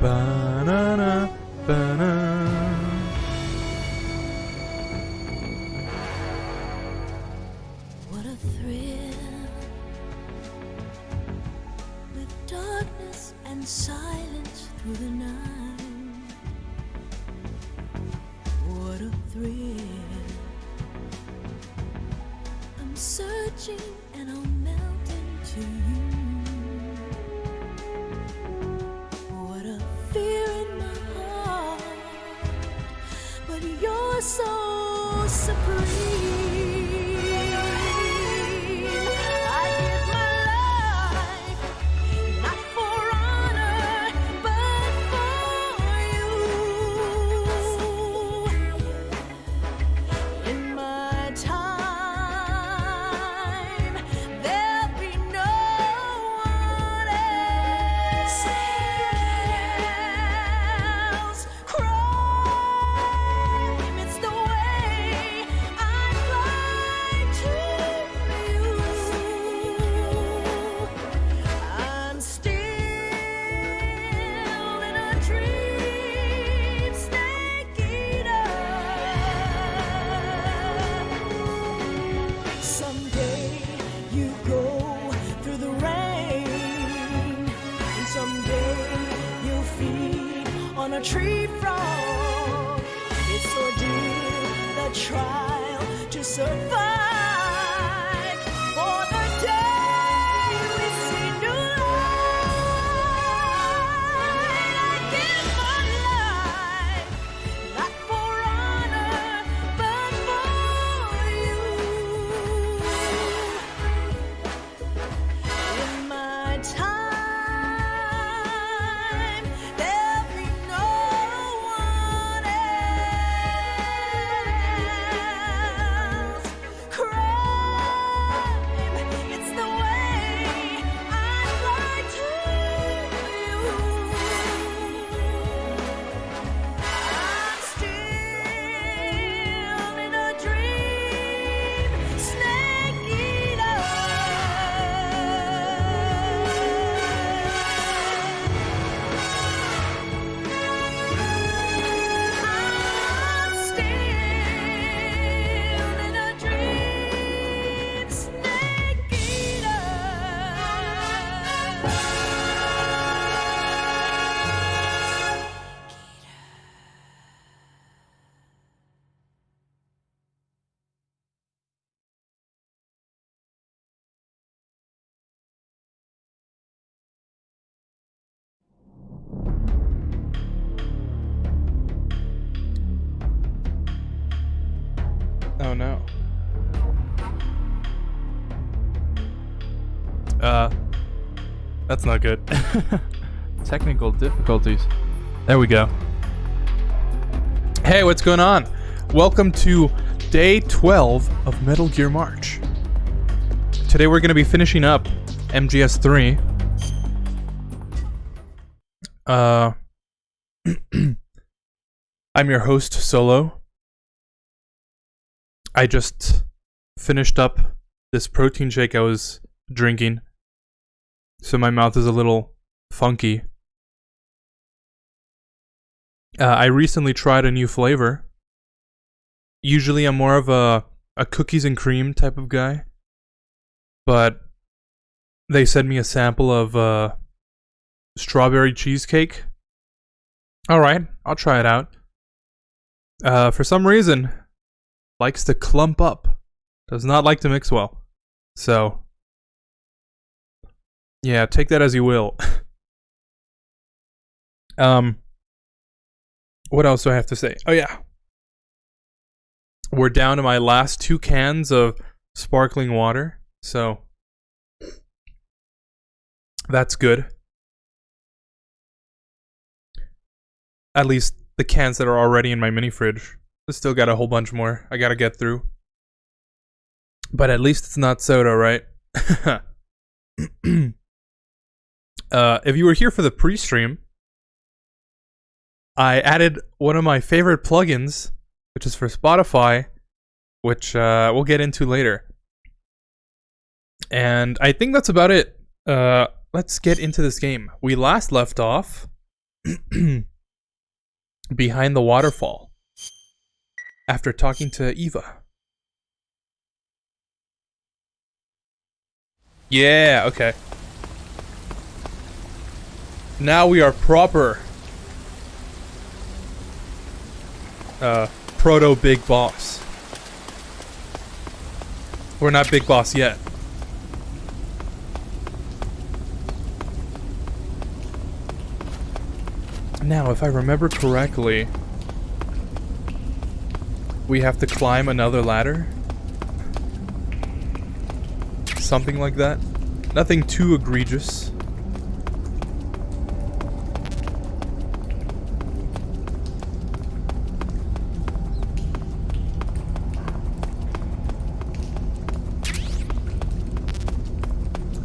Banana, banana. What a thrill, with darkness and silence through the night. What a thrill, I'm searching and I'll melt into you. What a fear in my heart, but you're so supreme. On a tree frog, it's ordeal, the trial to survive. For the day we see new light, I give my life, not for honor, but for you. In my time, Oh no. That's not good. Technical difficulties. There we go. Hey, what's going on? Welcome to Day 12 of Metal Gear March. Today we're going to be finishing up MGS3. I'm your host, Solo. I just finished up this protein shake I was drinking, so my mouth is a little funky. I recently tried a new flavor. Usually I'm more of a cookies and cream type of guy, but they sent me a sample of strawberry cheesecake. Alright, I'll try it out. For some reason, likes to clump up. Does not like to mix well. So, yeah, take that as you will. What else do I have to say? Oh yeah. We're down to my last 2 cans of sparkling water, so that's good. At least the cans that are already in my mini fridge. I still got a whole bunch more I gotta get through. But at least it's not soda, right? If you were here for the pre-stream, I added one of my favorite plugins, which is for Spotify, which we'll get into later. And I think that's about it. Let's get into this game. We last left off behind the waterfall after talking to Eva. Yeah, okay. Now we are proper proto big boss. We're not big boss yet. Now, if I remember correctly, we have to climb another ladder. Something like that. Nothing too egregious.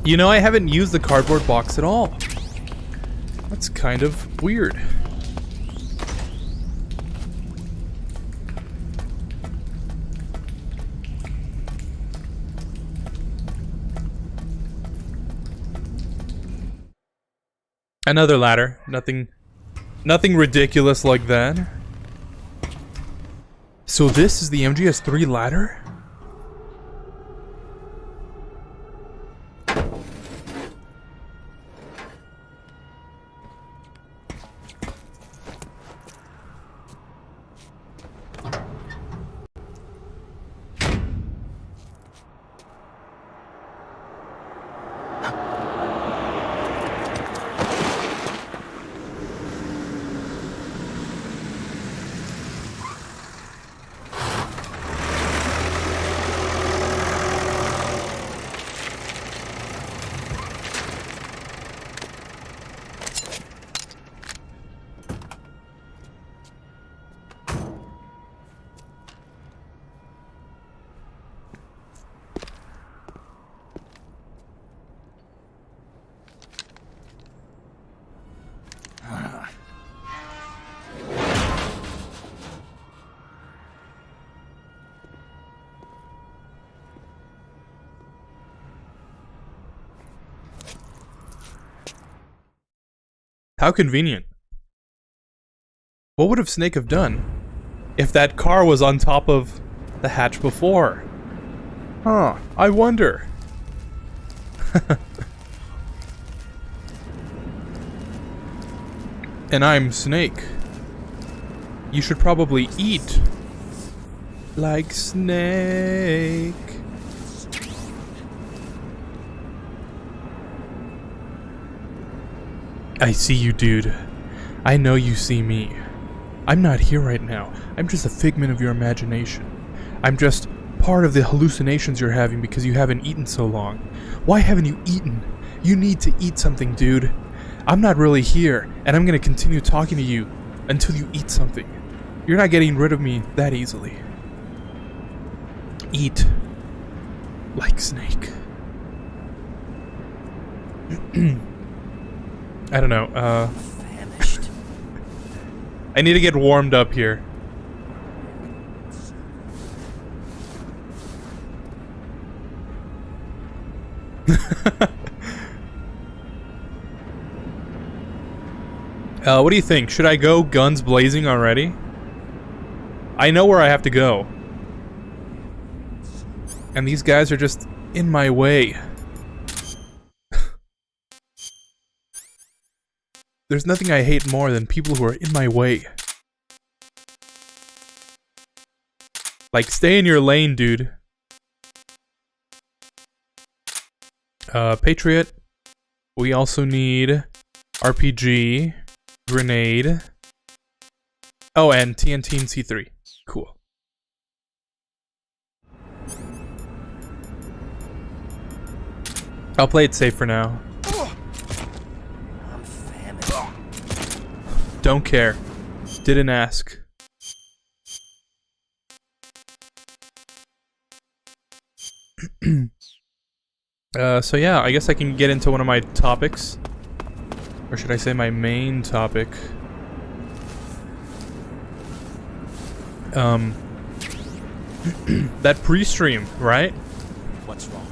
You know, I haven't used the cardboard box at all. That's kind of weird. Another ladder. Nothing ridiculous like that. So this is the MGS3 ladder? How convenient. What would have Snake have done if that car was on top of the hatch before? Huh, I wonder. And I'm Snake. You should probably eat like Snake. I see you, dude. I know you see me. I'm not here right now. I'm just a figment of your imagination. I'm just part of the hallucinations you're having because you haven't eaten so long. Why haven't you eaten? You need to eat something, dude. I'm not really here, and I'm gonna continue talking to you until you eat something. You're not getting rid of me that easily. Eat like snake. I don't know, Famished. I need to get warmed up here. What do you think? Should I go guns blazing already? I know where I have to go. And these guys are just in my way. There's nothing I hate more than people who are in my way. Like, stay in your lane, dude. Patriot. We also need RPG, grenade. Oh, and TNT and C3. Cool. I'll play it safe for now. I'm famished. Don't care. Didn't ask. So yeah, I guess I can get into one of my topics. Or should I say my main topic? That pre-stream, right? What's wrong?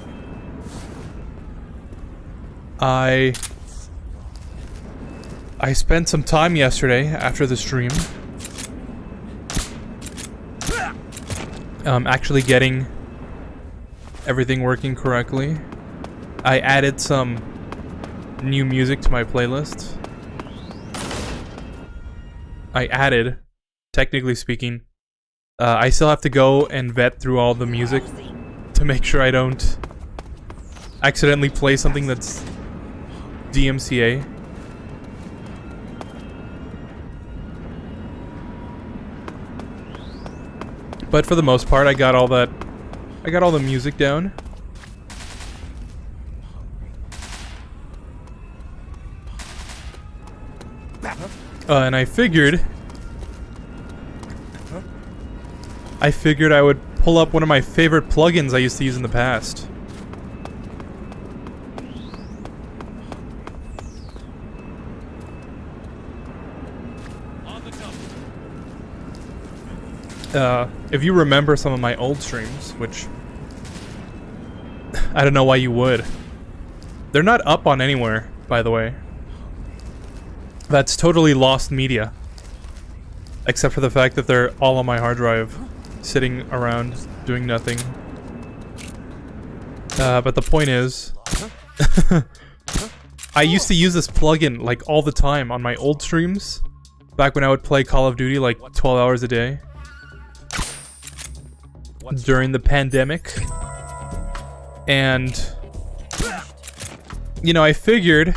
I spent some time yesterday after the stream actually getting everything working correctly. I added some new music to my playlist. Technically speaking, I still have to go and vet through all the music to make sure I don't accidentally play something that's DMCA. But for the most part, I got all the music down. And I figured I would pull up one of my favorite plugins I used to use in the past. If you remember some of my old streams, which I don't know why you would. They're not up on anywhere, by the way. That's totally lost media. Except for the fact that they're all on my hard drive, sitting around, doing nothing. But the point is, I used to use this plugin, like, all the time on my old streams. Back when I would play Call of Duty, like, 12 hours a day. During the pandemic. And, you know, I figured,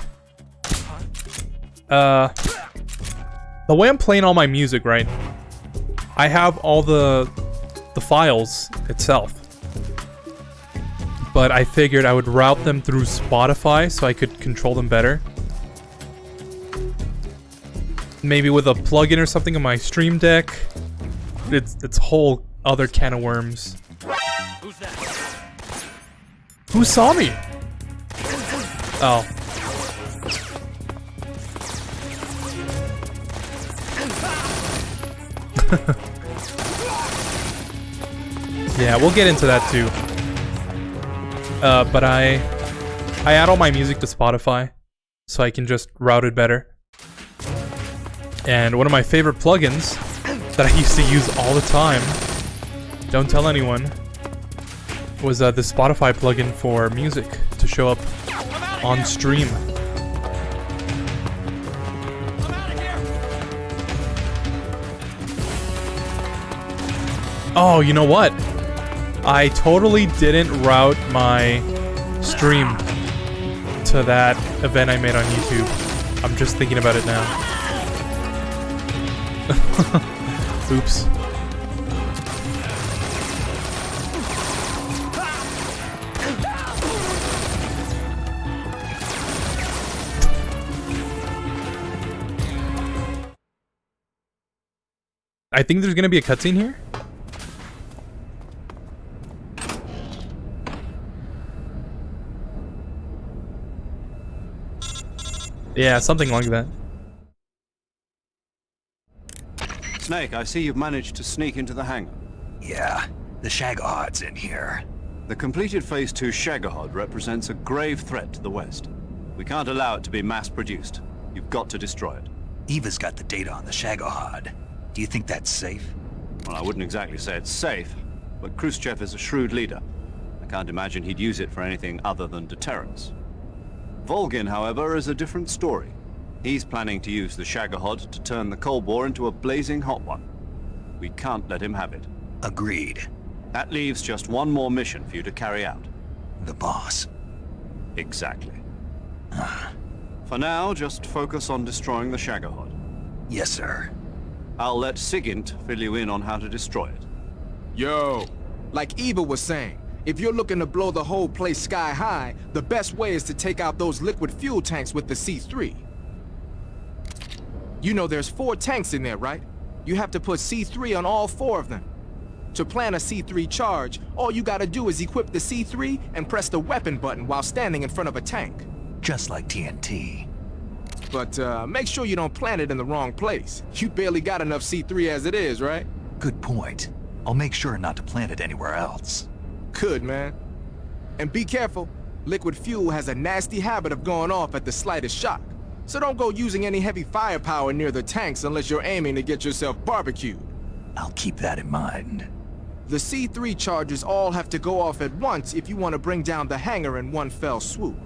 the way I'm playing all my music, right? I have all the files itself. But I figured I would route them through Spotify so I could control them better. Maybe with a plugin or something on my Stream Deck. It's a whole other can of worms. Who's that? Who saw me? Oh. Yeah, we'll get into that too. But I add all my music to Spotify so I can just route it better. And one of my favorite plugins that I used to use all the time, don't tell anyone, was the Spotify plugin for music to show up on stream. Oh, you know what? I totally didn't route my stream to that event I made on YouTube. I'm just thinking about it now. Oops. I think there's gonna be a cutscene here. Yeah, something like that. Snake, I see you've managed to sneak into the hangar. Yeah, the Shagahod's in here. The completed Phase 2 Shagahod represents a grave threat to the West. We can't allow it to be mass-produced. You've got to destroy it. Eva's got the data on the Shagahod. Do you think that's safe? Well, I wouldn't exactly say it's safe, but Khrushchev is a shrewd leader. I can't imagine he'd use it for anything other than deterrence. Volgin, however, is a different story. He's planning to use the Shagahod to turn the Cold War into a blazing hot one. We can't let him have it. Agreed. That leaves just one more mission for you to carry out. The boss. Exactly. For now, just focus on destroying the Shagahod. Yes, sir. I'll let Sigint fill you in on how to destroy it. Yo, like Eva was saying, if you're looking to blow the whole place sky high, the best way is to take out those liquid fuel tanks with the C3. You know there's 4 tanks in there, right? You have to put C3 on all 4 of them. To plan a C3 charge, all you gotta do is equip the C3 and press the weapon button while standing in front of a tank. Just like TNT. But make sure you don't plant it in the wrong place. You barely got enough C3 as it is, right? Good point. I'll make sure not to plant it anywhere else. Good, man. And be careful. Liquid fuel has a nasty habit of going off at the slightest shock. So don't go using any heavy firepower near the tanks unless you're aiming to get yourself barbecued. I'll keep that in mind. The C3 charges all have to go off at once if you want to bring down the hangar in one fell swoop.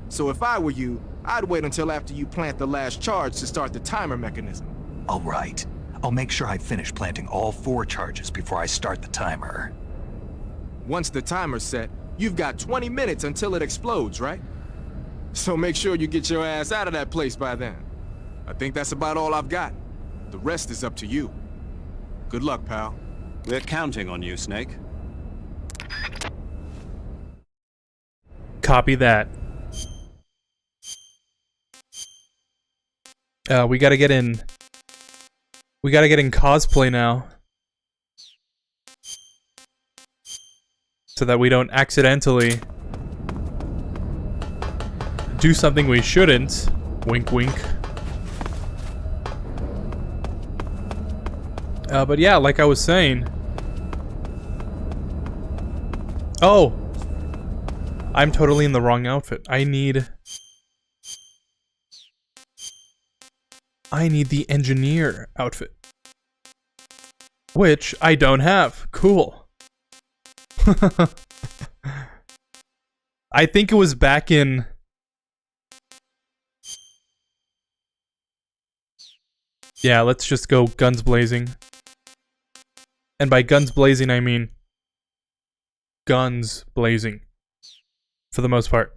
So if I were you, I'd wait until after you plant the last charge to start the timer mechanism. All right. I'll make sure I finish planting all 4 charges before I start the timer. Once the timer's set, you've got 20 minutes until it explodes, right? So make sure you get your ass out of that place by then. I think that's about all I've got. The rest is up to you. Good luck, pal. We're counting on you, Snake. Copy that. We gotta get in. We gotta get in cosplay now. So that we don't accidentally do something we shouldn't. Wink, wink. But yeah, like I was saying. Oh! I'm totally in the wrong outfit. I need the engineer outfit. Which I don't have. Cool. I think it was back in... Yeah, let's just go guns blazing. And by guns blazing, I mean... guns blazing. For the most part.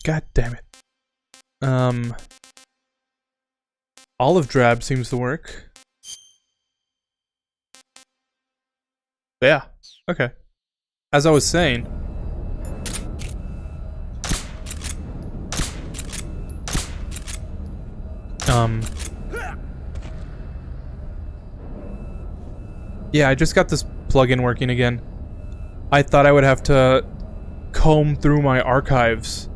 God damn it. Olive drab seems to work. Yeah, okay. As I was saying... Yeah, I just got this plugin working again. I thought I would have to comb through my archives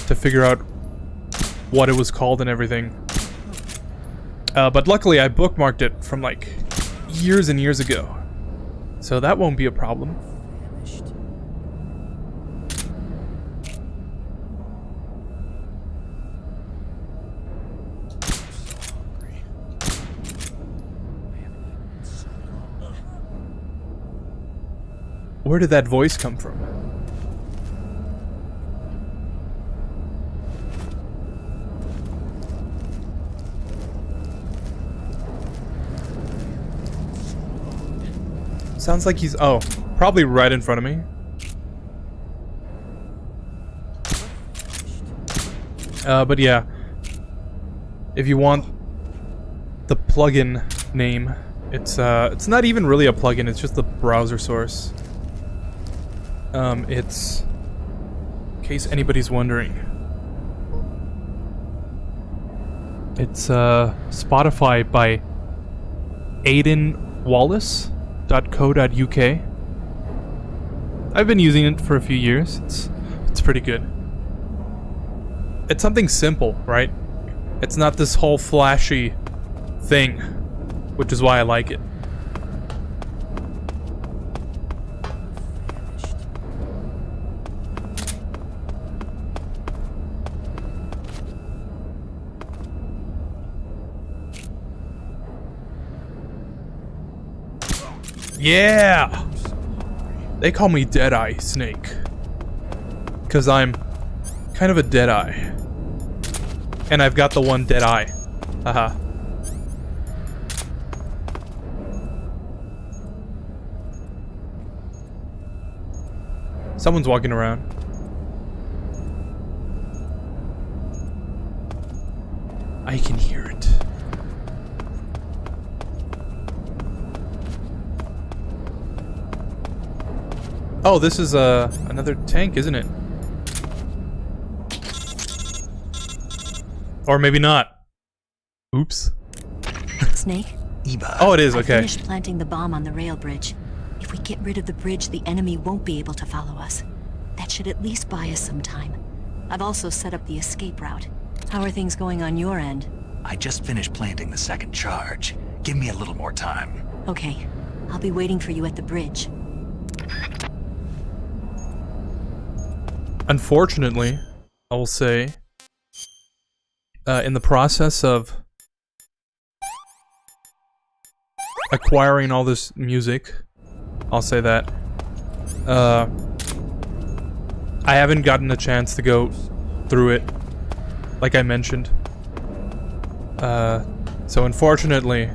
to figure out what it was called and everything. But luckily I bookmarked it from like years and years ago. So that won't be a problem. Where did that voice come from? Sounds like he's... oh, probably right in front of me. But yeah. If you want the plugin name, it's not even really a plugin, it's just the browser source. It's... in case anybody's wondering. It's, Spotify by Aidan Wallace.co.uk. I've been using it for a few years. It's pretty good. It's something simple, right? It's not this whole flashy thing, which is why I like it. Yeah! They call me Deadeye Snake. Because I'm kind of a Deadeye. And I've got the one Deadeye. Haha. Someone's walking around. I can hear it. Oh, this is another tank, isn't it? Or maybe not. Oops. Snake? Eva. Oh, it is, I okay. finished planting the bomb on the rail bridge. If we get rid of the bridge, the enemy won't be able to follow us. That should at least buy us some time. I've also set up the escape route. How are things going on your end? I just finished planting the second charge. Give me a little more time. Okay. I'll be waiting for you at the bridge. Unfortunately, I will say, in the process of acquiring all this music, I'll say that, I haven't gotten a chance to go through it, like I mentioned. So unfortunately,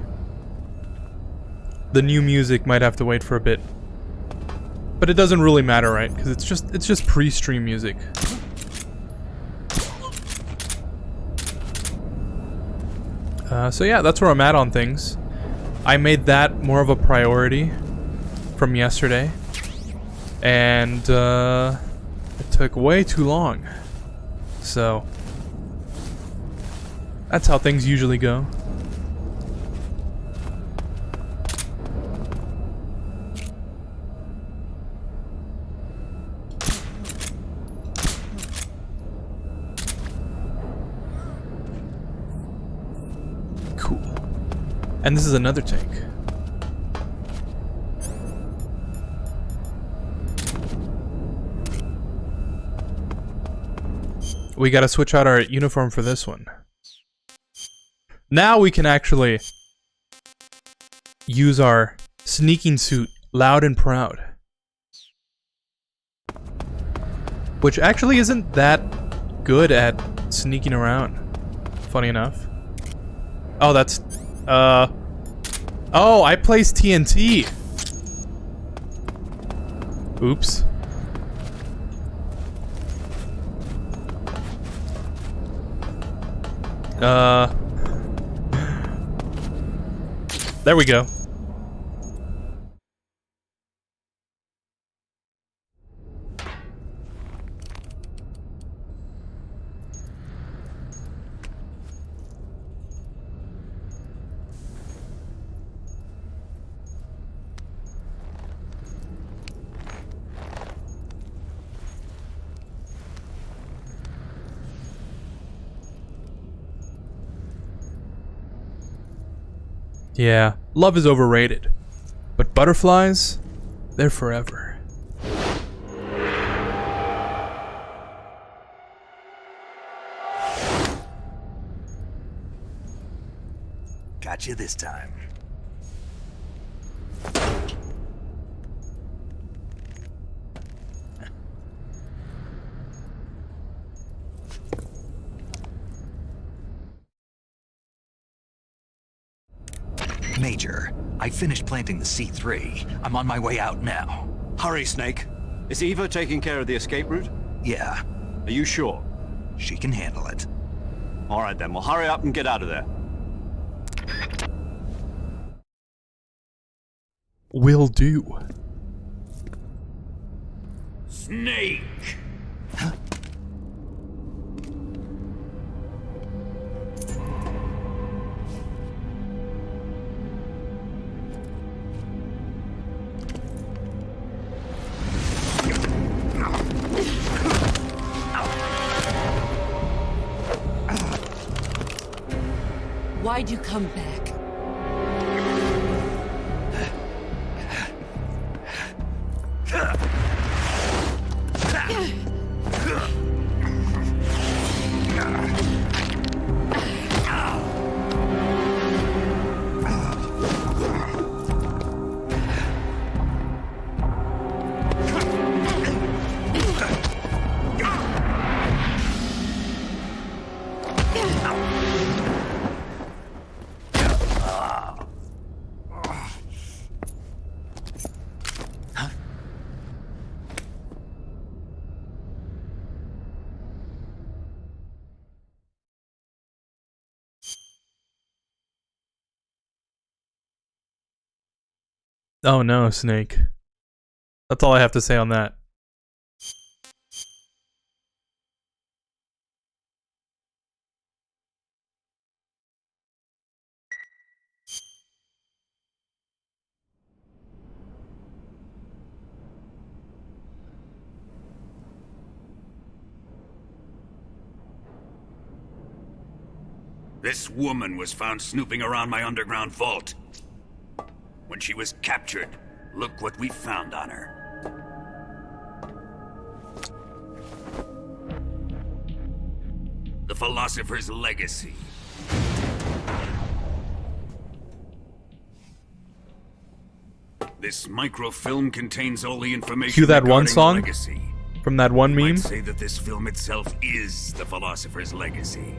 the new music might have to wait for a bit. But it doesn't really matter, right? Because it's just pre-stream music. So yeah, that's where I'm at on things. I made that more of a priority from yesterday, and it took way too long. So that's how things usually go. And this is another tank. We gotta switch out our uniform for this one. Now we can actually use our sneaking suit loud and proud. Which actually isn't that good at sneaking around. Funny enough. Oh, that's... Oh, I placed TNT. Oops. There we go. Yeah, love is overrated. But butterflies, they're forever. Got you this time. Major, I finished planting the C3. I'm on my way out now. Hurry, Snake. Is Eva taking care of the escape route? Yeah, Are you sure? she can handle it. All right then, well hurry up and get out of there. Will do. Snake! Why'd you come back? Oh no, Snake. That's all I have to say on that. This woman was found snooping around my underground vault. When she was captured, look what we found on her. The Philosopher's Legacy. This microfilm contains all the information Cue that one regarding the song legacy. from that one You meme. might say that this film itself is the Philosopher's Legacy.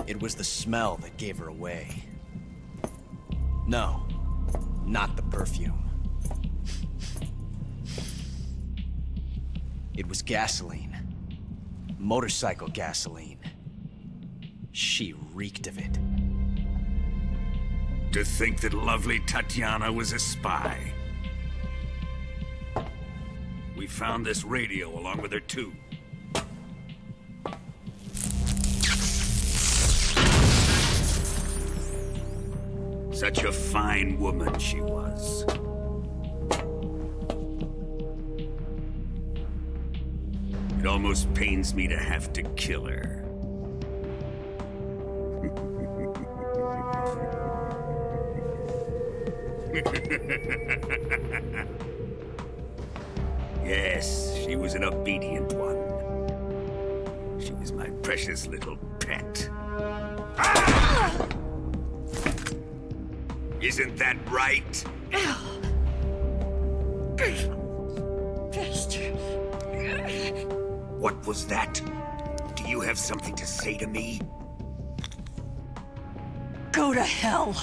It was the smell that gave her away. No, not the perfume. It was gasoline. Motorcycle gasoline. She reeked of it. To think that lovely Tatiana was a spy. We found this radio along with her too. Such a fine woman she was. It almost pains me to have to kill her. Yes, she was an obedient one. She was my precious little pet. Isn't that right? What was that? Do you have something to say to me? Go to hell!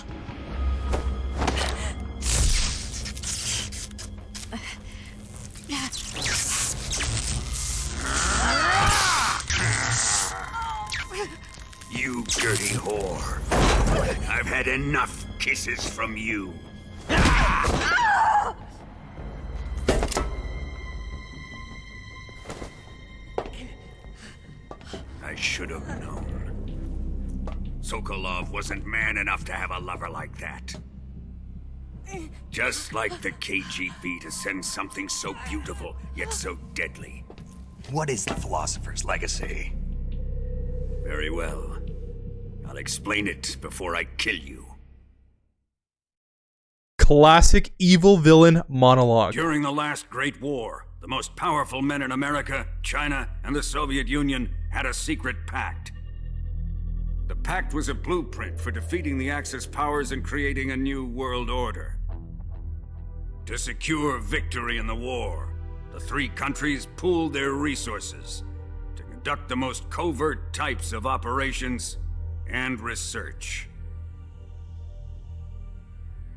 You dirty whore. I've had enough kisses from you. I should have known. Sokolov wasn't man enough to have a lover like that. Just like the KGB to send something so beautiful, yet so deadly. What is the Philosopher's Legacy? Very well. I'll explain it before I kill you. Classic evil villain monologue. During the last Great War, the most powerful men in America, China, and the Soviet Union had a secret pact. The pact was a blueprint for defeating the Axis powers and creating a new world order. To secure victory in the war, the three countries pooled their resources to conduct the most covert types of operations and research.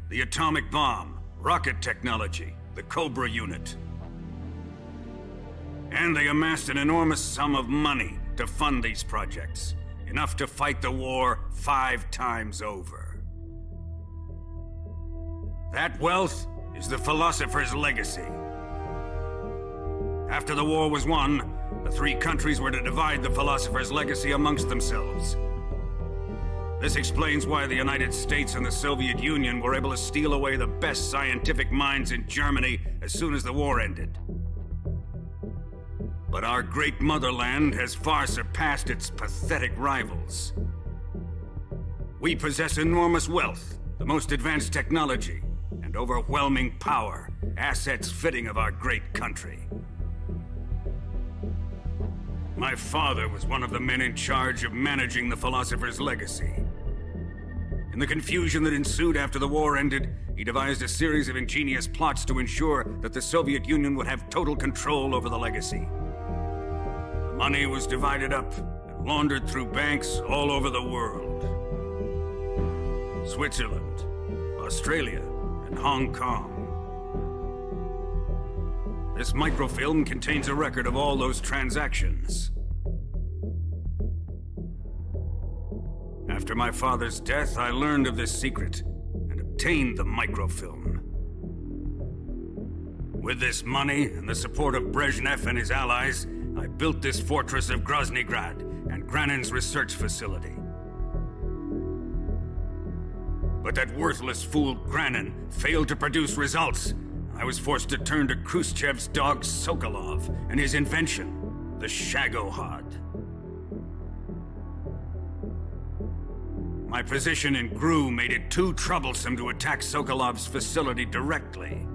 The atomic bomb, rocket technology, the Cobra unit. And they amassed an enormous sum of money to fund these projects, enough to fight the war 5 times over. That wealth is the Philosopher's Legacy. After the war was won, the three countries were to divide the Philosopher's Legacy amongst themselves. This explains why the United States and the Soviet Union were able to steal away the best scientific minds in Germany as soon as the war ended. But our great motherland has far surpassed its pathetic rivals. We possess enormous wealth, the most advanced technology, and overwhelming power, assets fitting of our great country. My father was one of the men in charge of managing the philosopher's legacy. In the confusion that ensued after the war ended, he devised a series of ingenious plots to ensure that the Soviet Union would have total control over the legacy. The money was divided up and laundered through banks all over the world. Switzerland, Australia, and Hong Kong. This microfilm contains a record of all those transactions. After my father's death, I learned of this secret and obtained the microfilm. With this money and the support of Brezhnev and his allies, I built this fortress of Groznygrad and Granin's research facility. But that worthless fool Granin failed to produce results. I was forced to turn to Khrushchev's dog Sokolov and his invention, the Shagohod. My position in GRU made it too troublesome to attack Sokolov's facility directly.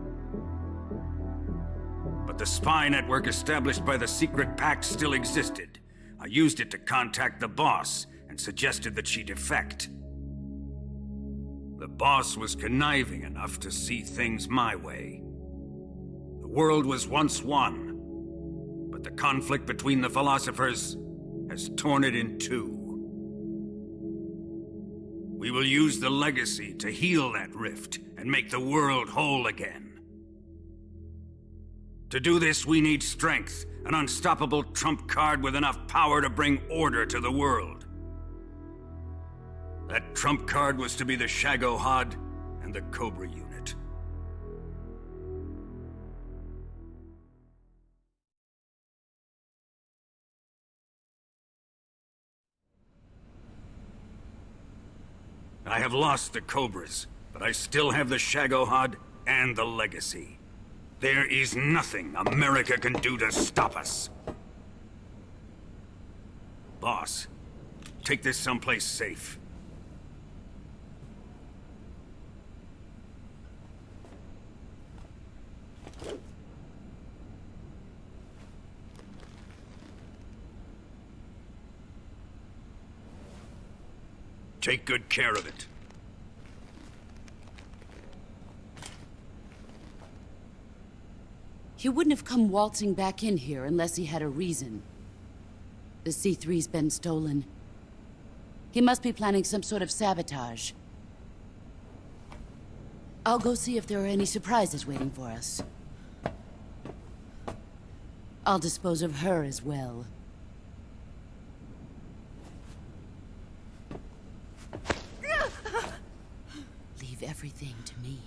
But the spy network established by the secret pact still existed. I used it to contact the boss and suggested that she defect. The boss was conniving enough to see things my way. The world was once one, but the conflict between the philosophers has torn it in two. We will use the legacy to heal that rift and make the world whole again. To do this, we need strength, an unstoppable trump card with enough power to bring order to the world. That trump card was to be the Shagohod and the Cobra unit. I have lost the Cobras, but I still have the Shagohod and the legacy. There is nothing America can do to stop us. Boss, take this someplace safe. Take good care of it. He wouldn't have come waltzing back in here unless he had a reason. The C3's been stolen. He must be planning some sort of sabotage. I'll go see if there are any surprises waiting for us. I'll dispose of her as well. Leave everything to me.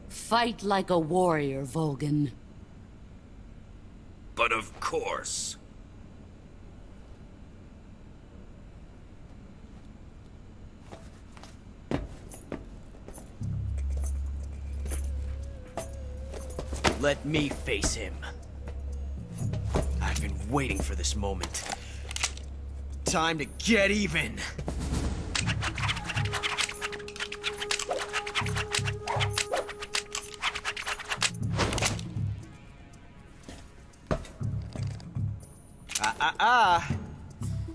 Fight like a warrior, Volgin. But of course. Let me face him. I've been waiting for this moment. Time to get even!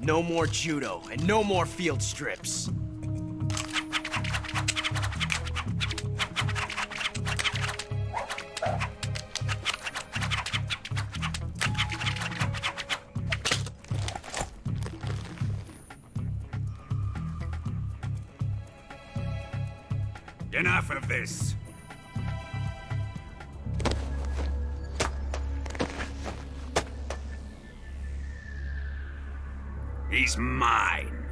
No more judo, and no more field strips. Enough of this. He's mine.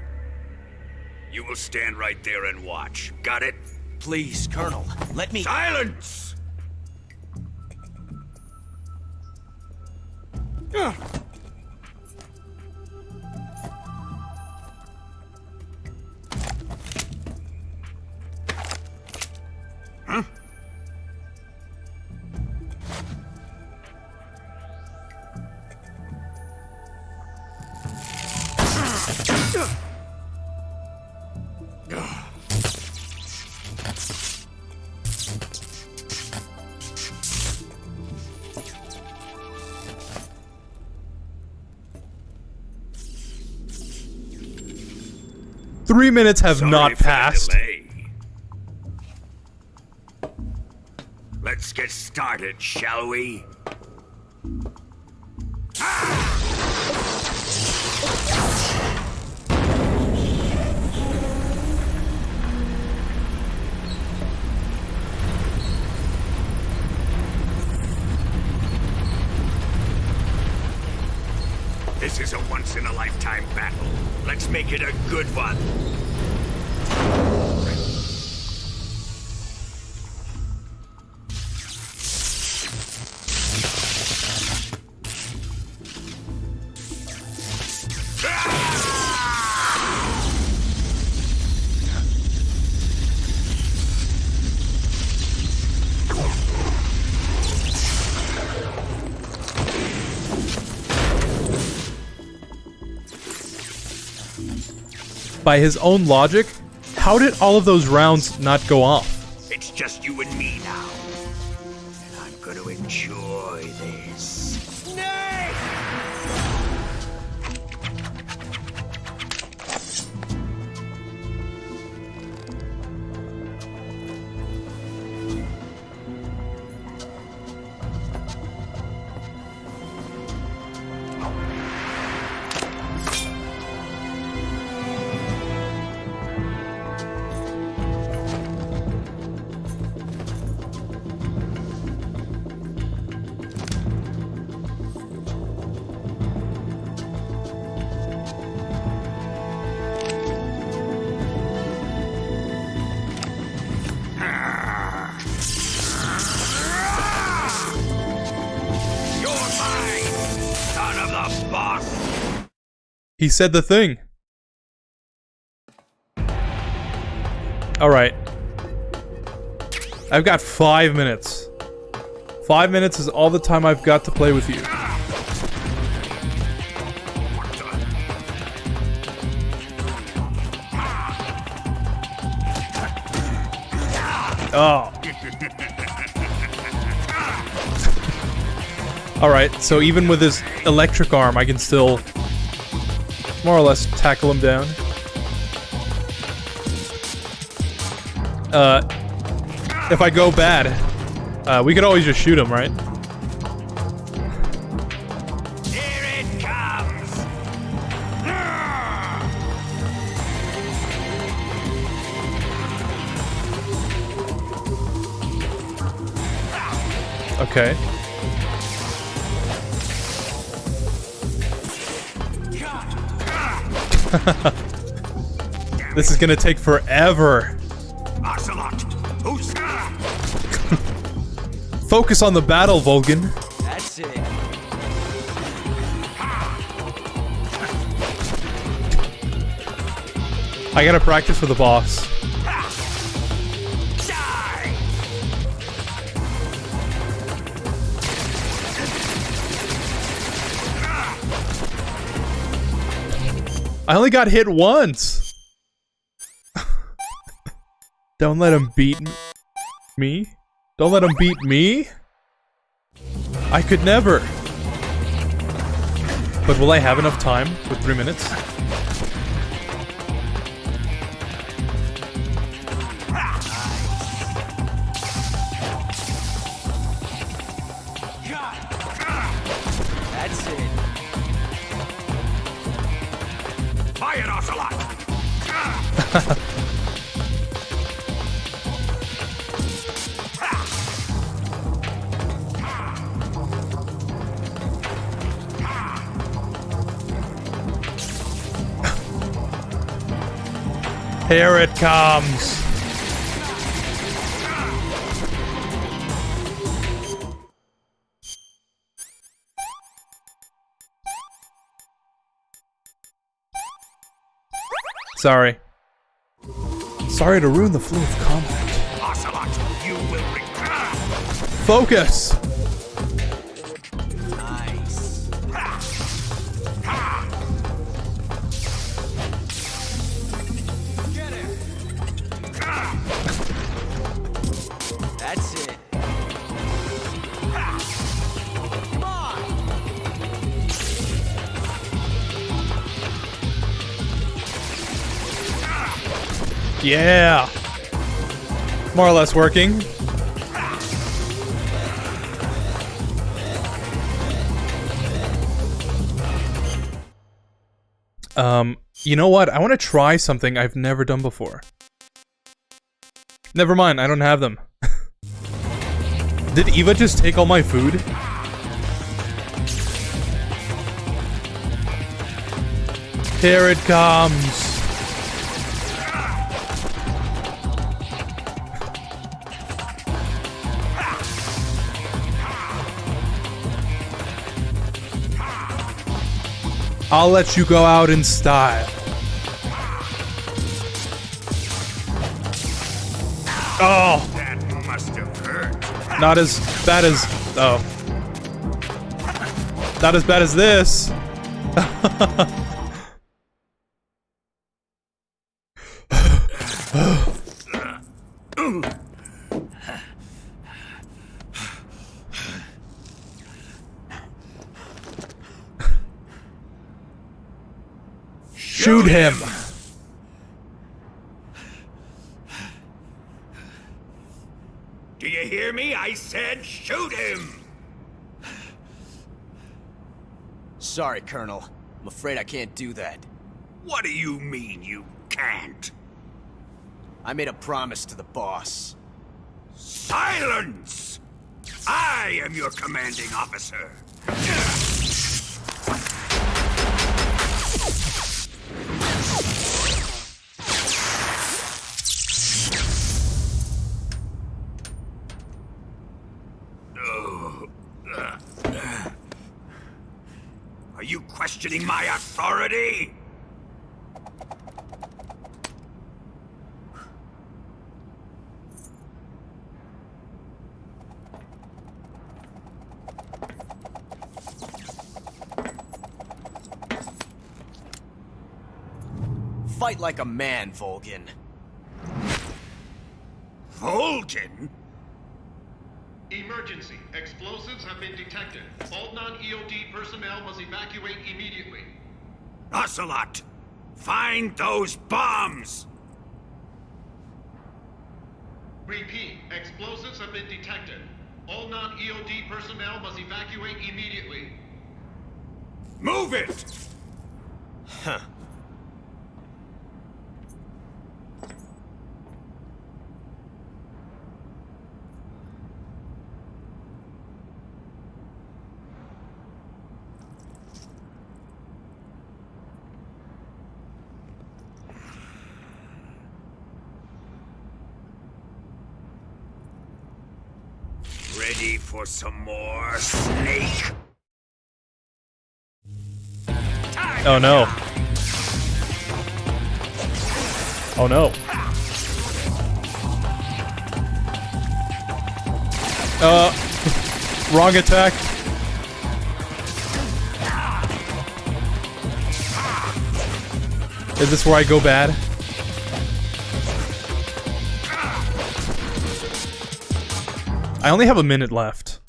You will stand right there and watch. Got it? Please, Colonel, let me— Silence! Three minutes have Sorry not for the passed. delay. Let's get started, shall we? This is a once-in-a-lifetime battle. Let's make it a good one. By his own logic, how did all of those rounds not go off? It's just you and me now. And I'm gonna enjoy this. He said the thing. Alright. I've got 5 minutes. 5 minutes is all the time I've got to play with you. Oh. Alright, so even with his electric arm, I can still more or less tackle him down. If I go bad, we could always just shoot him, right? Here it comes. Okay. This is gonna take forever. Focus on the battle, Vulcan. That's it. I gotta practice for the boss. I only got hit once. Don't let him beat me. Don't let him beat me. I could never. But will I have enough time for 3 minutes? That's it. Buy it, Ocelot. Here it comes. Sorry. Sorry to ruin the flow of combat. Ocelot, you will regret. Focus! Nice. Get it. That's it. Come on. Yeah! More or less working. You know what? I want to try something I've never done before. Never mind, I don't have them. Did Eva just take all my food? Here it comes. I'll let you go out in style. Oh! That must have hurt. Not as bad as... Oh. Not as bad as this. Shoot him! Do you hear me? I said shoot him! Sorry, Colonel. I'm afraid I can't do that. What do you mean you can't? I made a promise to the boss. Silence! I am your commanding officer. Are you questioning my authority? Fight like a man, Volgin. Volgin? Emergency. Explosives have been detected. All non-EOD personnel must evacuate immediately. Ocelot! Find those bombs! Repeat. Explosives have been detected. All non-EOD personnel must evacuate immediately. Move it! Huh. Ready for some more, Snake? Oh no. Oh no. Wrong attack. Is this where I go bad? I only have a minute left.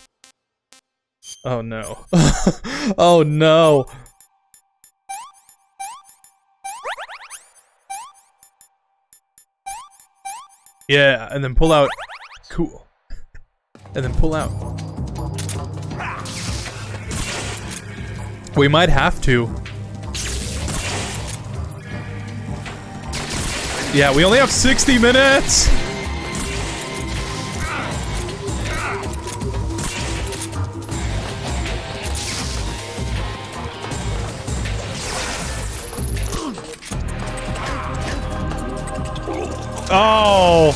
Oh no. Oh no. Yeah, and then pull out. Cool. And then pull out. We might have to. Yeah, we only have 60 minutes! Oh!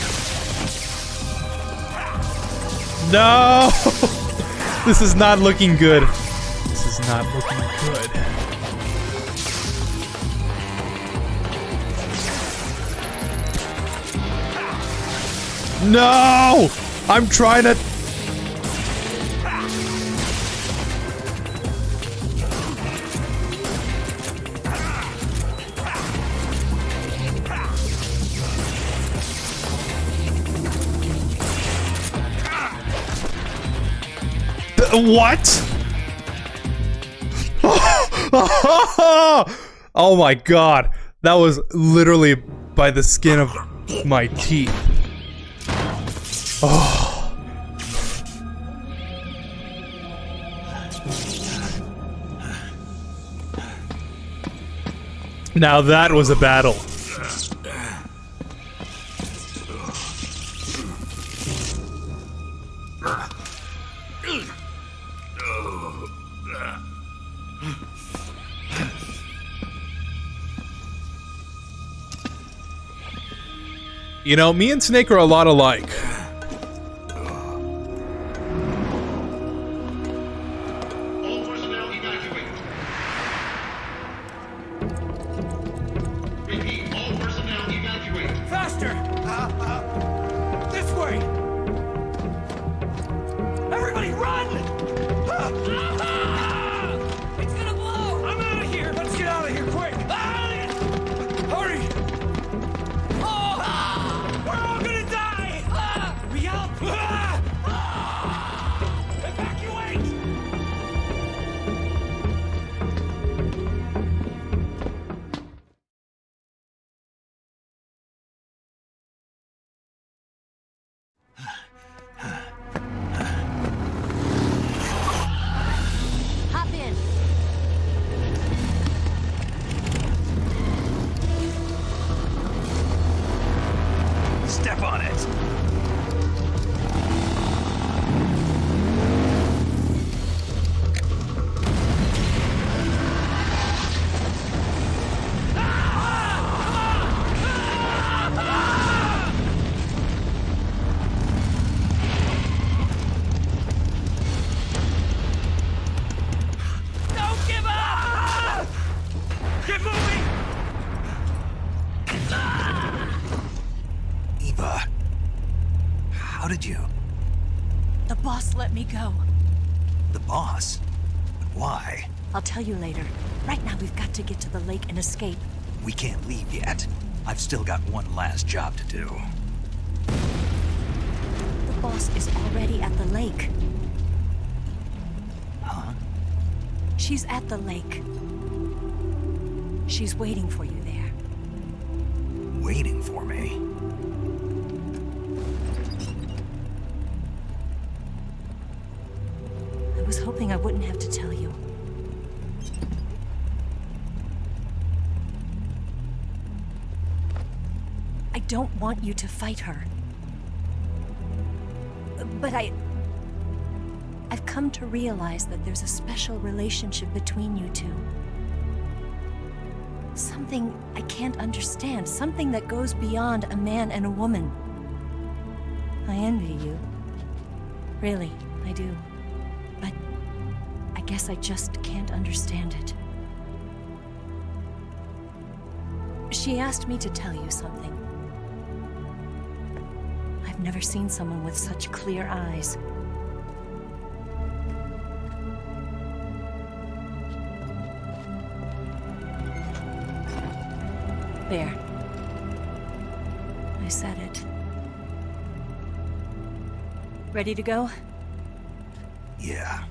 No! This is not looking good. This is not looking good. No! I'm trying to... What? Oh my god. That was literally by the skin of my teeth. Oh. Now that was a battle. You know, me and Snake are a lot alike. All personnel evacuate. Repeat, all personnel evacuate. Faster! This way! Everybody run! It's gonna blow! I'm out of here! Let's get out of here quick! Hurry! We're all gonna die! We help! Evacuate! Hop in. Step on it. Don't give up! Get moving! Eva, how did you? The boss let me go. The boss? But why? I'll tell you later. Right now, we've got to get to the lake and escape. We can't leave yet. I've still got one last job to do. The boss is already at the lake. Huh? She's at the lake. She's waiting for you there. Waiting for me? I was hoping I wouldn't have to tell you. I don't want you to fight her. But I've come to realize that there's a special relationship between you two. Something I can't understand. Something that goes beyond a man and a woman. I envy you. Really, I do. But I guess I just can't understand it. She asked me to tell you something. I've never seen someone with such clear eyes. There. I said it. Ready to go? Yeah.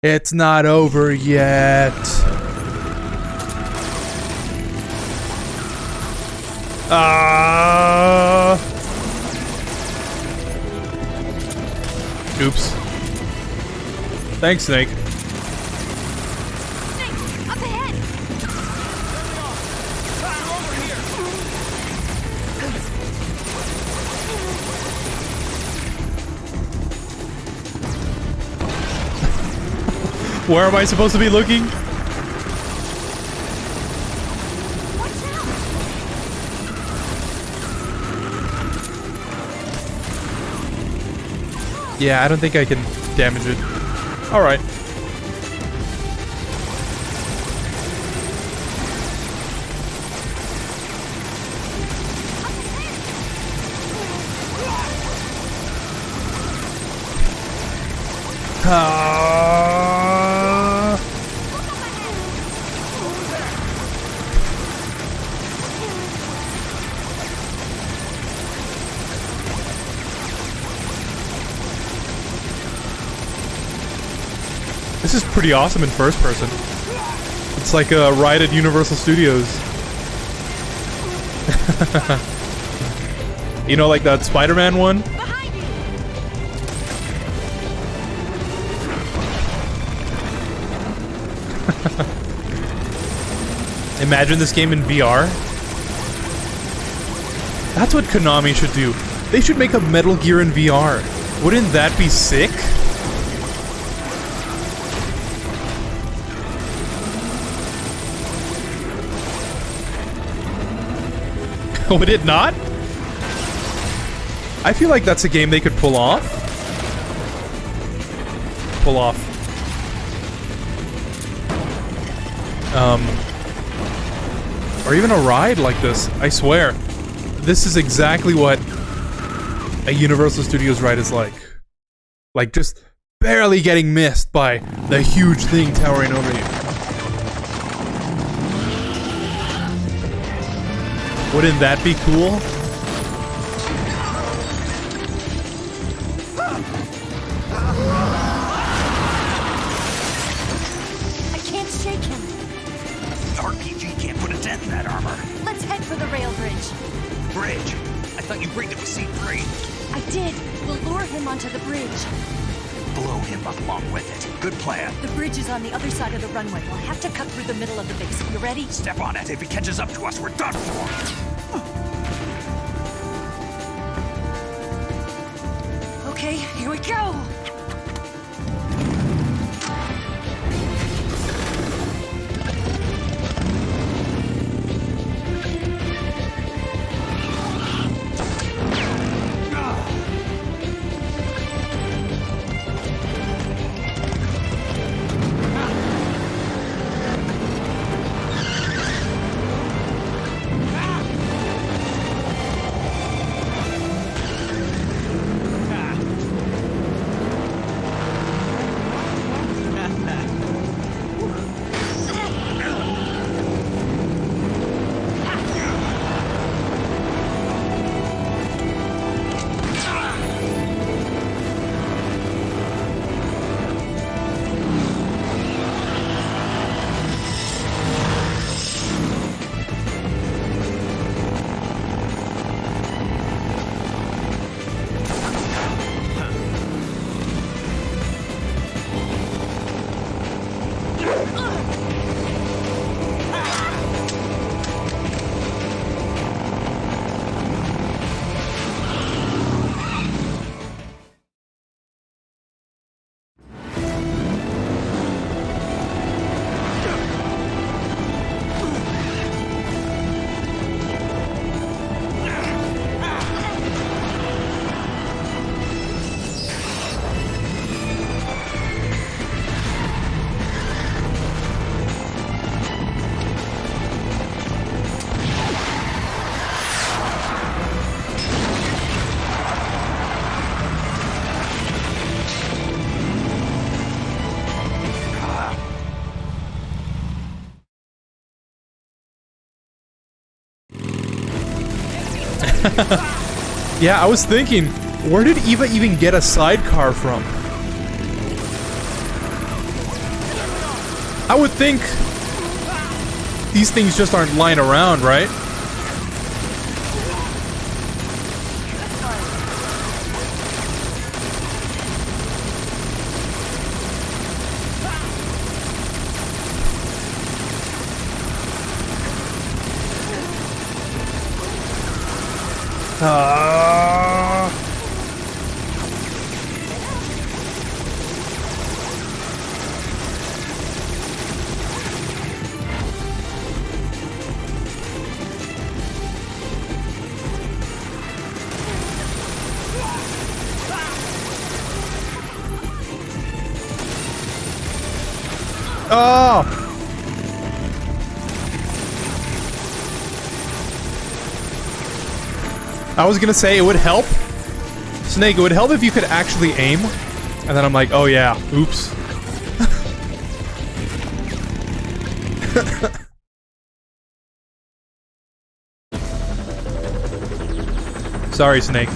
It's not over yet. Oops. Thanks, Snake. Up ahead! Where am I supposed to be looking? Yeah, I don't think I can damage it. Alright. This is pretty awesome in first person. It's like a ride at Universal Studios. You know, like that Spider-Man one? Imagine this game in VR. That's what Konami should do. They should make a Metal Gear in VR. Wouldn't that be sick? Would it not? I feel like that's a game they could pull off. Pull off. Or even a ride like this. I swear. This is exactly what a Universal Studios ride is like. Like, just barely getting missed by the huge thing towering over you. Wouldn't that be cool? I can't shake him. RPG can't put a dent in that armor. Let's head for the rail bridge. Bridge? I thought you rigged it with C3. I did. We'll lure him onto the bridge. Blow him up along with it. Good plan. The bridge is on the other side of the runway. We'll have to cut through the middle of the base. You ready? Step on it. If he catches up to us, we're done for. Okay, here we go! Yeah, I was thinking, where did Eva even get a sidecar from? I would think these things just aren't lying around, right? Oh! I was gonna say it would help. Snake, it would help if you could actually aim. And then I'm like, oh yeah, oops. Sorry, Snake.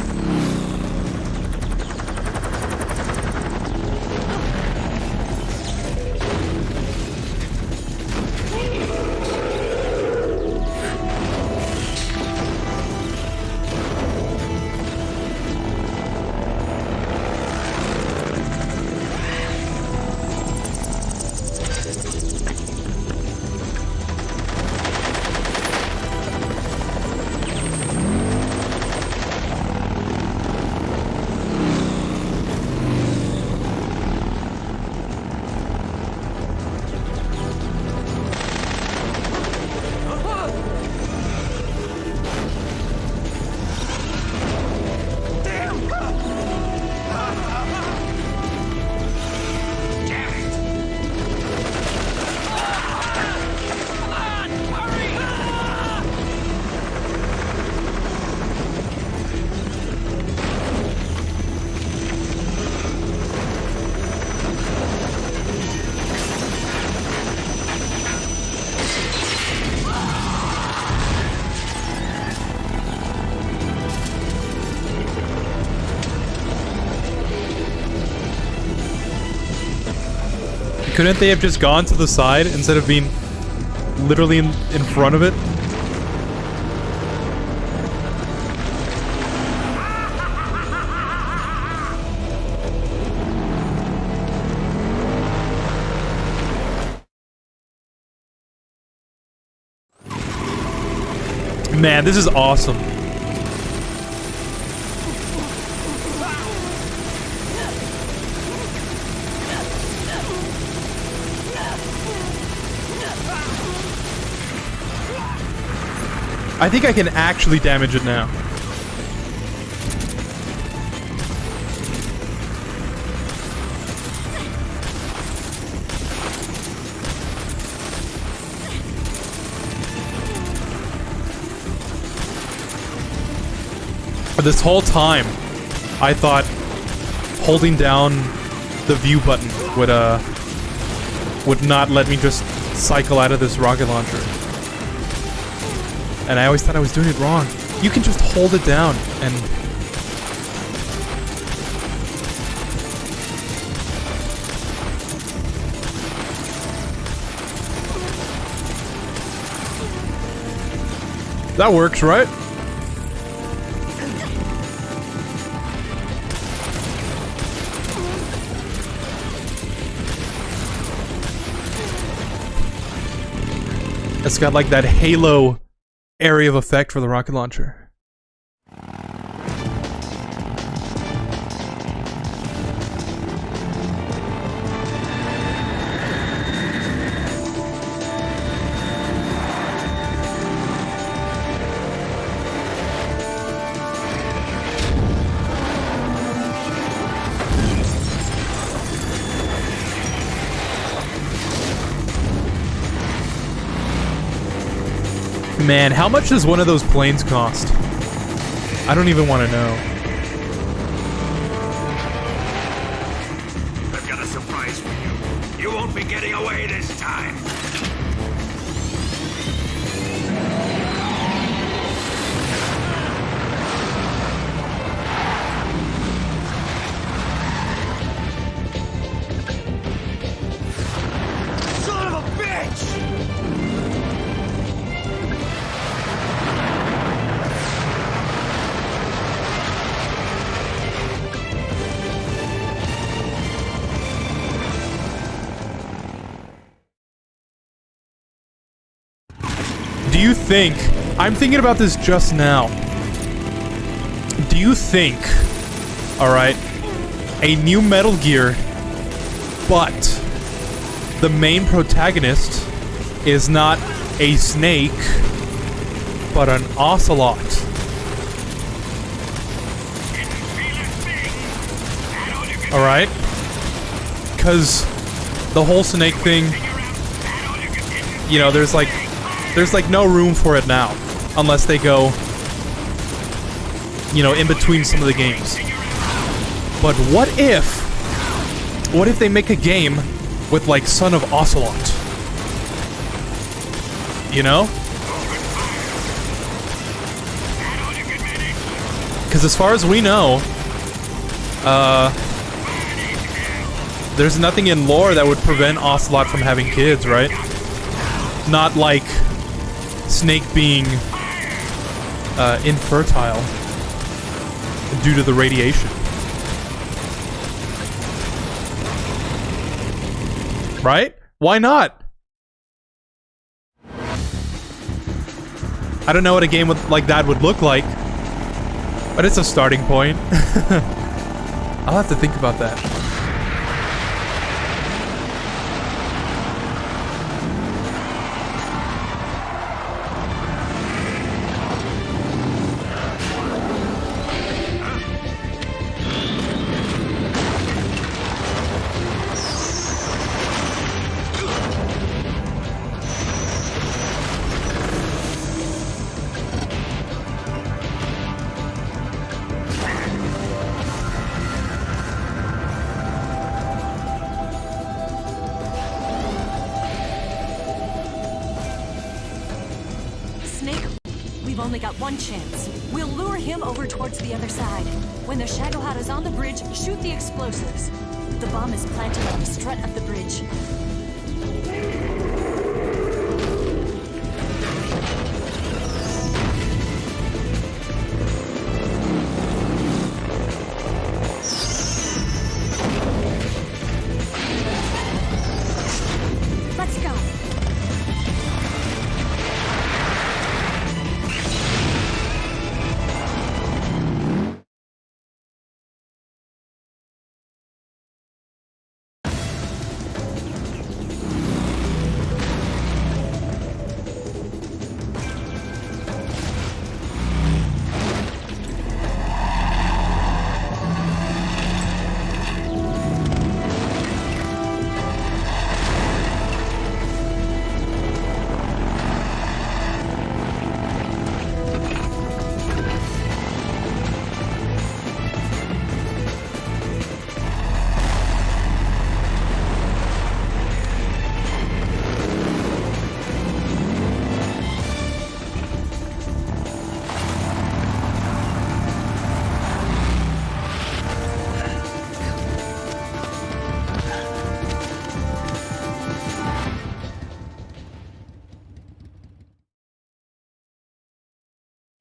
Couldn't they have just gone to the side instead of being literally in front of it? Man, this is awesome. I think I can actually damage it now. But this whole time, I thought holding down the view button would not let me just cycle out of this rocket launcher. And I always thought I was doing it wrong. You can just hold it down and... That works, right? It's got like that halo area of effect for the rocket launcher. Man, how much does one of those planes cost? I don't even want to know. I've got a surprise for you. You won't be getting away this time. Son of a bitch! Do you think... I'm thinking about this just now. Do you think, alright, a new Metal Gear, but the main protagonist is not a snake, but an ocelot? Alright? Because the whole snake thing, you know, there's like no room for it now. Unless they go, you know, in between some of the games. But what if they make a game with, like, Son of Ocelot? You know? Because as far as we know, there's nothing in lore that would prevent Ocelot from having kids, right? Not like Snake being infertile due to the radiation. Right? Why not? I don't know what a game like that would look like, but it's a starting point. I'll have to think about that. We've only got one chance. We'll lure him over towards the other side. When the Shagohod is on the bridge, shoot the explosives. The bomb is planted on the strut of the bridge. Let's go.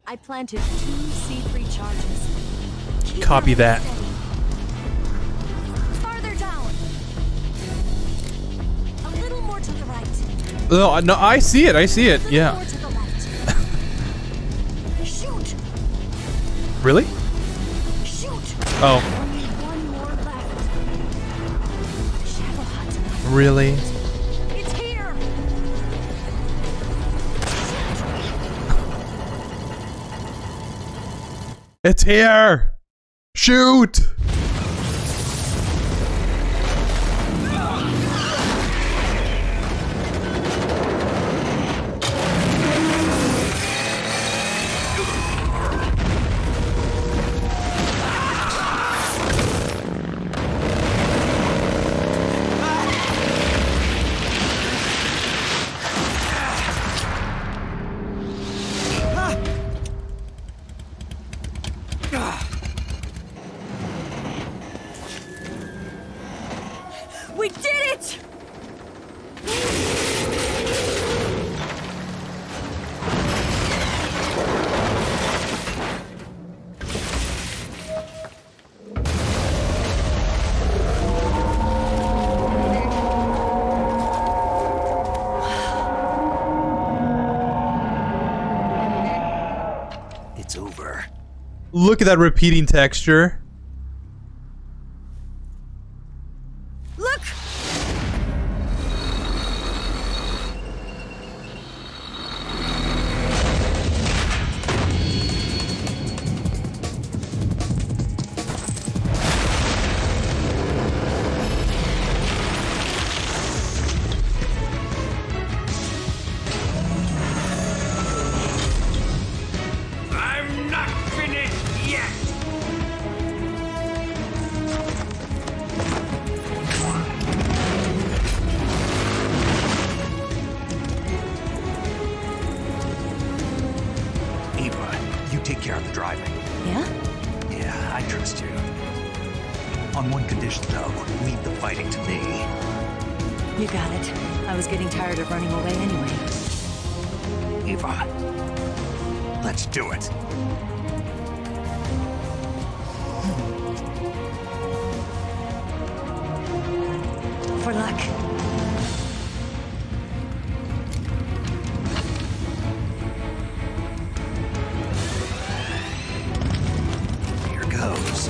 I planted 2 C3 charges. Keep Copy that. steady. Farther down. A little more to the right. No, I see it. I see it. A little Yeah. more to the left. Shoot. Really? Shoot. Oh. Only one more left. The Shagohod's not Really? It's here. It's here! Shoot! Look at that repeating texture. Look! I'm not finished yet! Eva, you take care of the driving. Yeah? Yeah, I trust you. On one condition, though, leave the fighting to me. You got it. I was getting tired of running away anyway. Eva, let's do it. For luck. Here goes.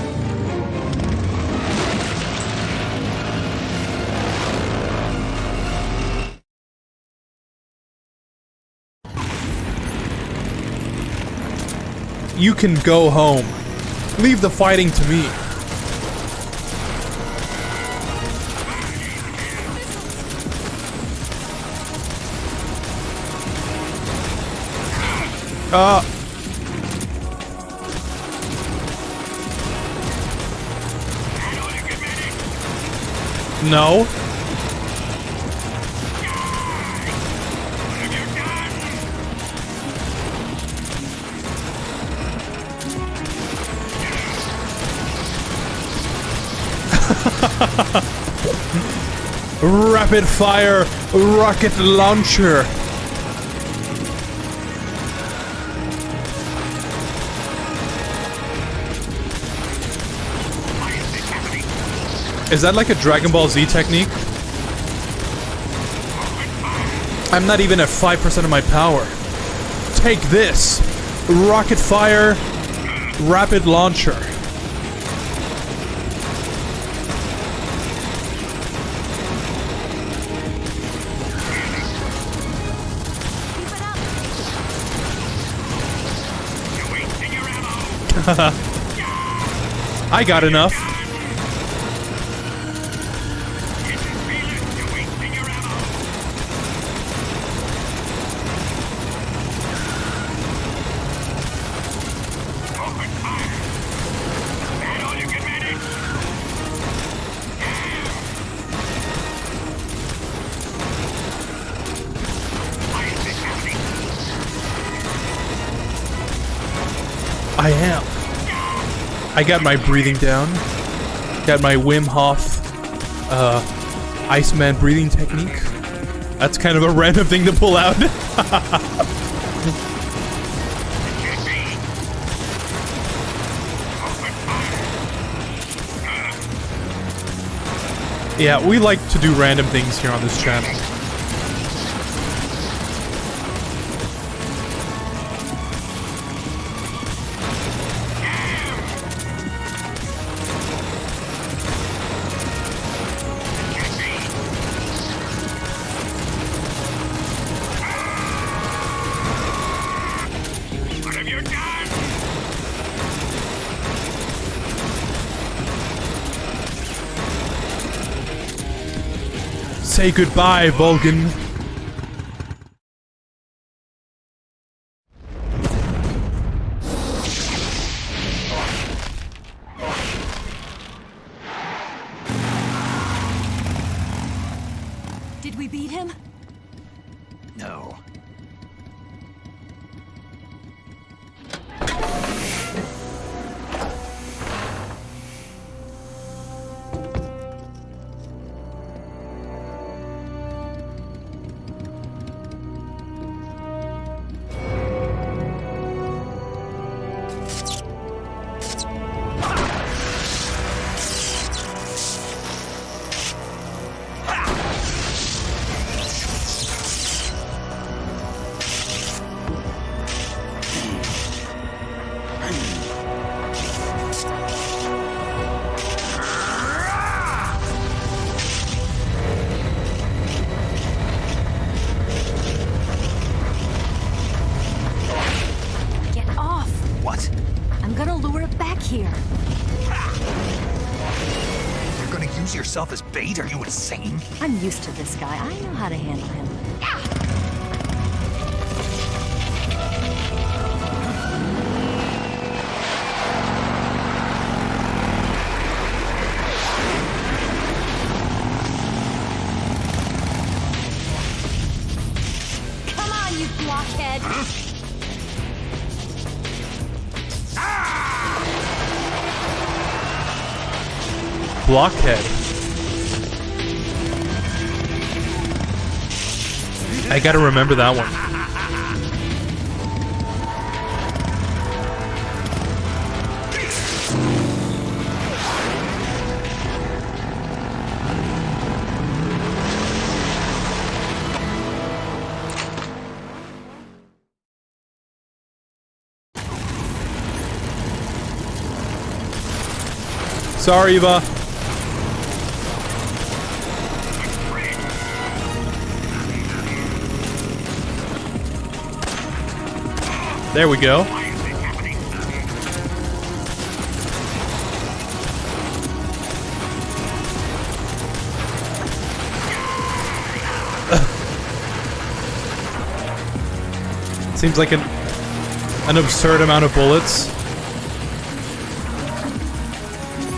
You can go home. Leave the fighting to me. No. Rapid fire rocket launcher. Is that like a Dragon Ball Z technique? I'm not even at 5% of my power. Take this! Rocket fire rapid launcher. I got enough. I am. I got my breathing down. Got my Wim Hof, Iceman breathing technique. That's kind of a random thing to pull out. Yeah, we like to do random things here on this channel. Say goodbye, Vulcan. Did we beat him? No. here. You're gonna use yourself as bait? Are you insane? I'm used to this guy. I know how to handle him. Come on, you blockhead! Blockhead. I gotta remember that one. Sorry, Eva. There we go. Seems like an absurd amount of bullets.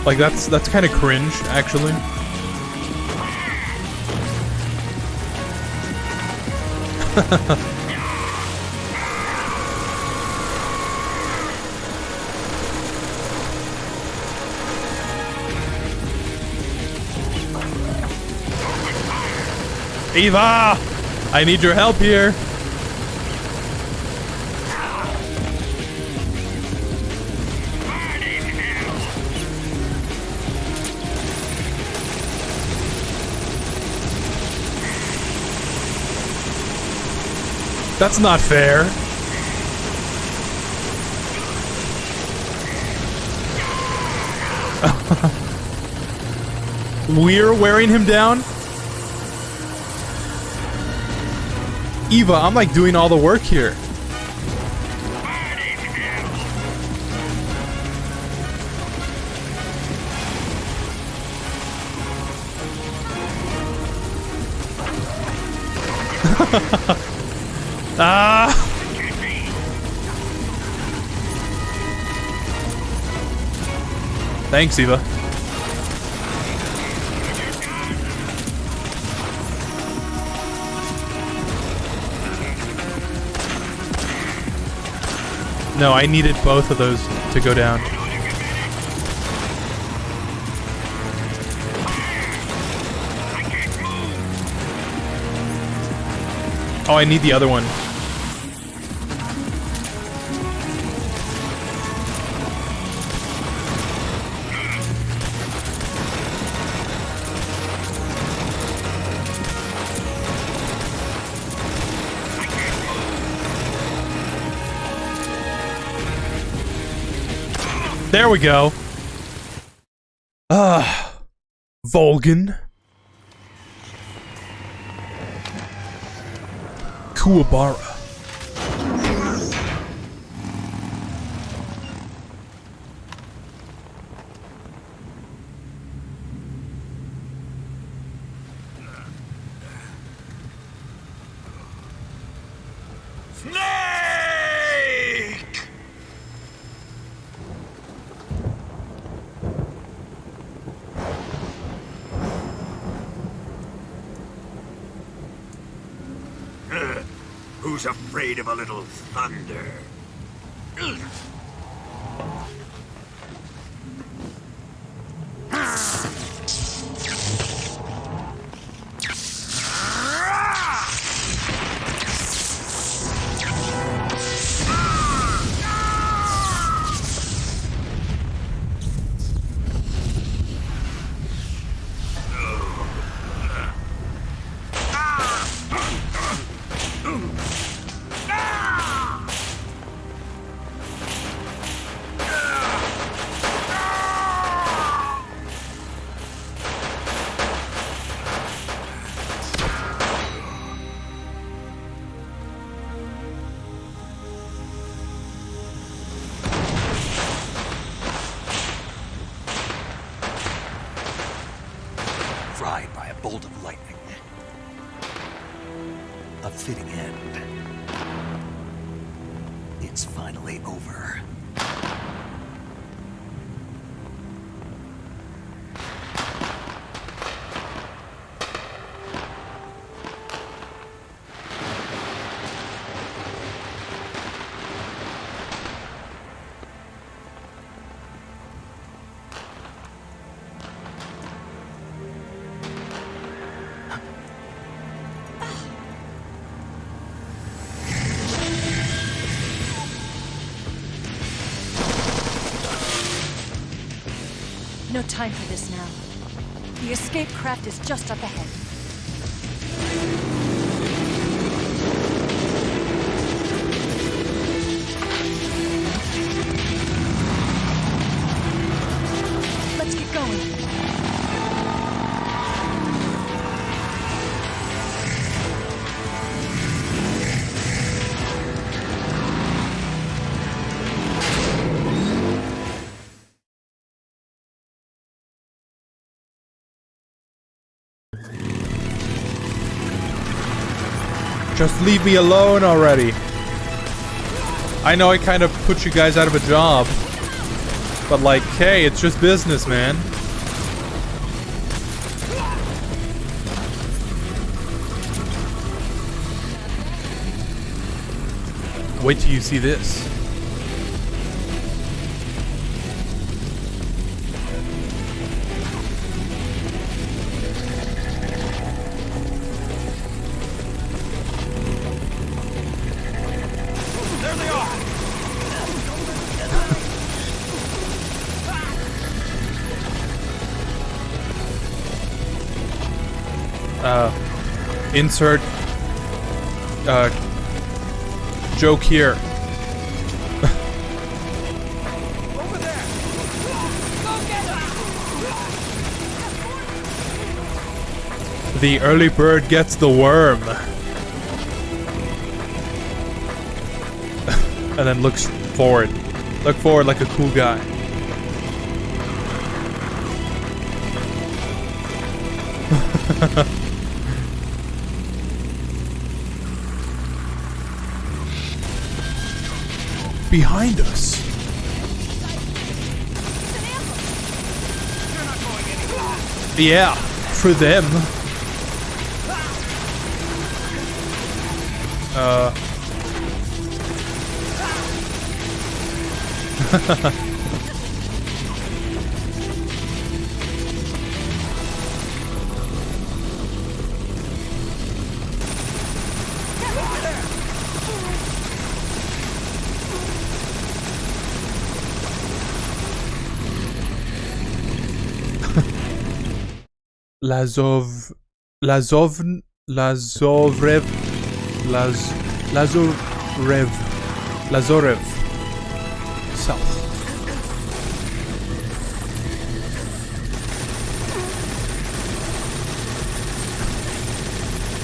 Like that's kind of cringe, actually. Eva! I need your help here. That's not fair. We're wearing him down? Eva, I'm like doing all the work here. Ah! Thanks, Eva. No, I needed both of those to go down. Oh, I need the other one. There we go. Volgan. Kuwabara. Who's afraid of a little thunder? a fitting end. It's finally over. No time for this now. The escape craft is just up ahead. Let's get going. Just leave me alone already. I know I kind of put you guys out of a job. But like, hey, it's just business, man. Wait till you see this. Insert joke here. Over there! Go get him! The early bird gets the worm. And then looks forward. Look forward like a cool guy. Behind us. Yeah, for them. Lazorev South.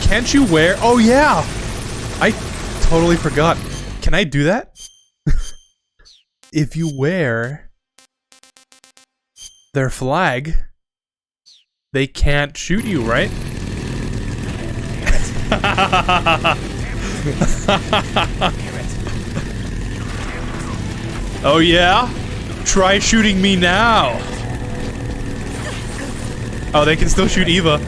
Can't you wear? Oh yeah, I totally forgot. Can I do that? If you wear their flag, they can't shoot you, right? Oh yeah? Try shooting me now. Oh, they can still shoot Eva.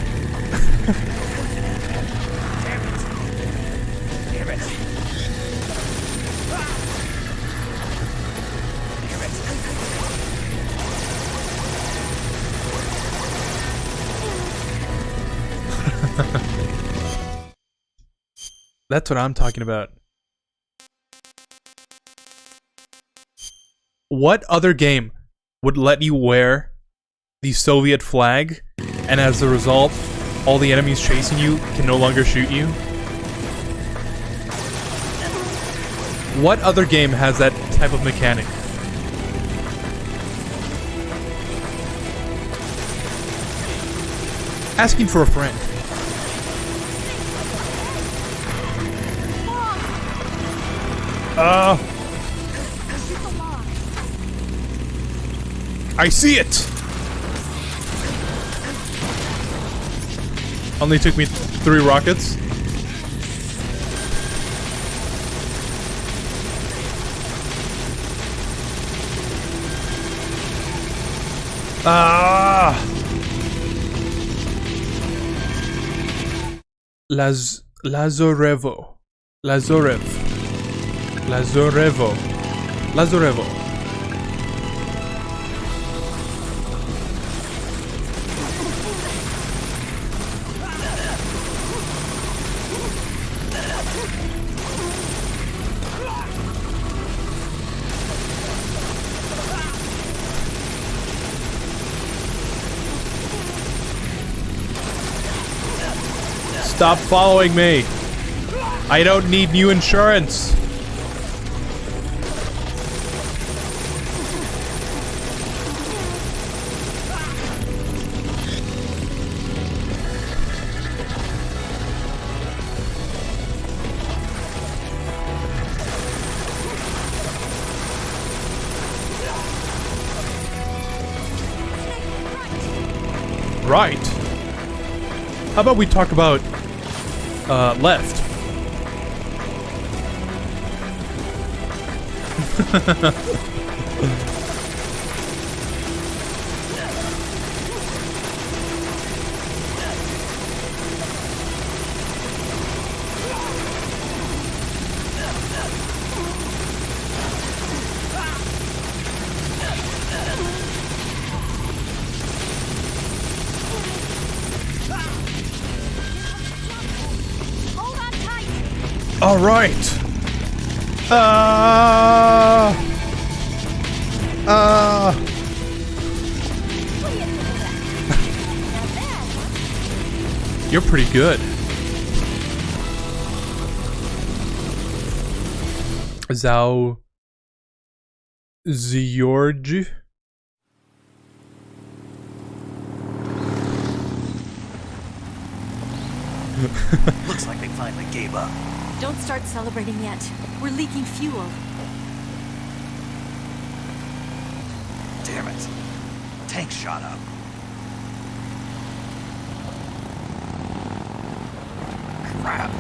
That's what I'm talking about. What other game would let you wear the Soviet flag, and as a result, all the enemies chasing you can no longer shoot you? What other game has that type of mechanic? Asking for a friend. I see it! Only took me 3 rockets. Ah! Lazarevo. Lazarevo. Stop following me. I don't need new insurance. Right. How about we talk about left? All right. You're pretty good. Zhao Ziorg. Looks like they finally gave up. Don't start celebrating yet. We're leaking fuel. Damn it. Tank shot up. Crap.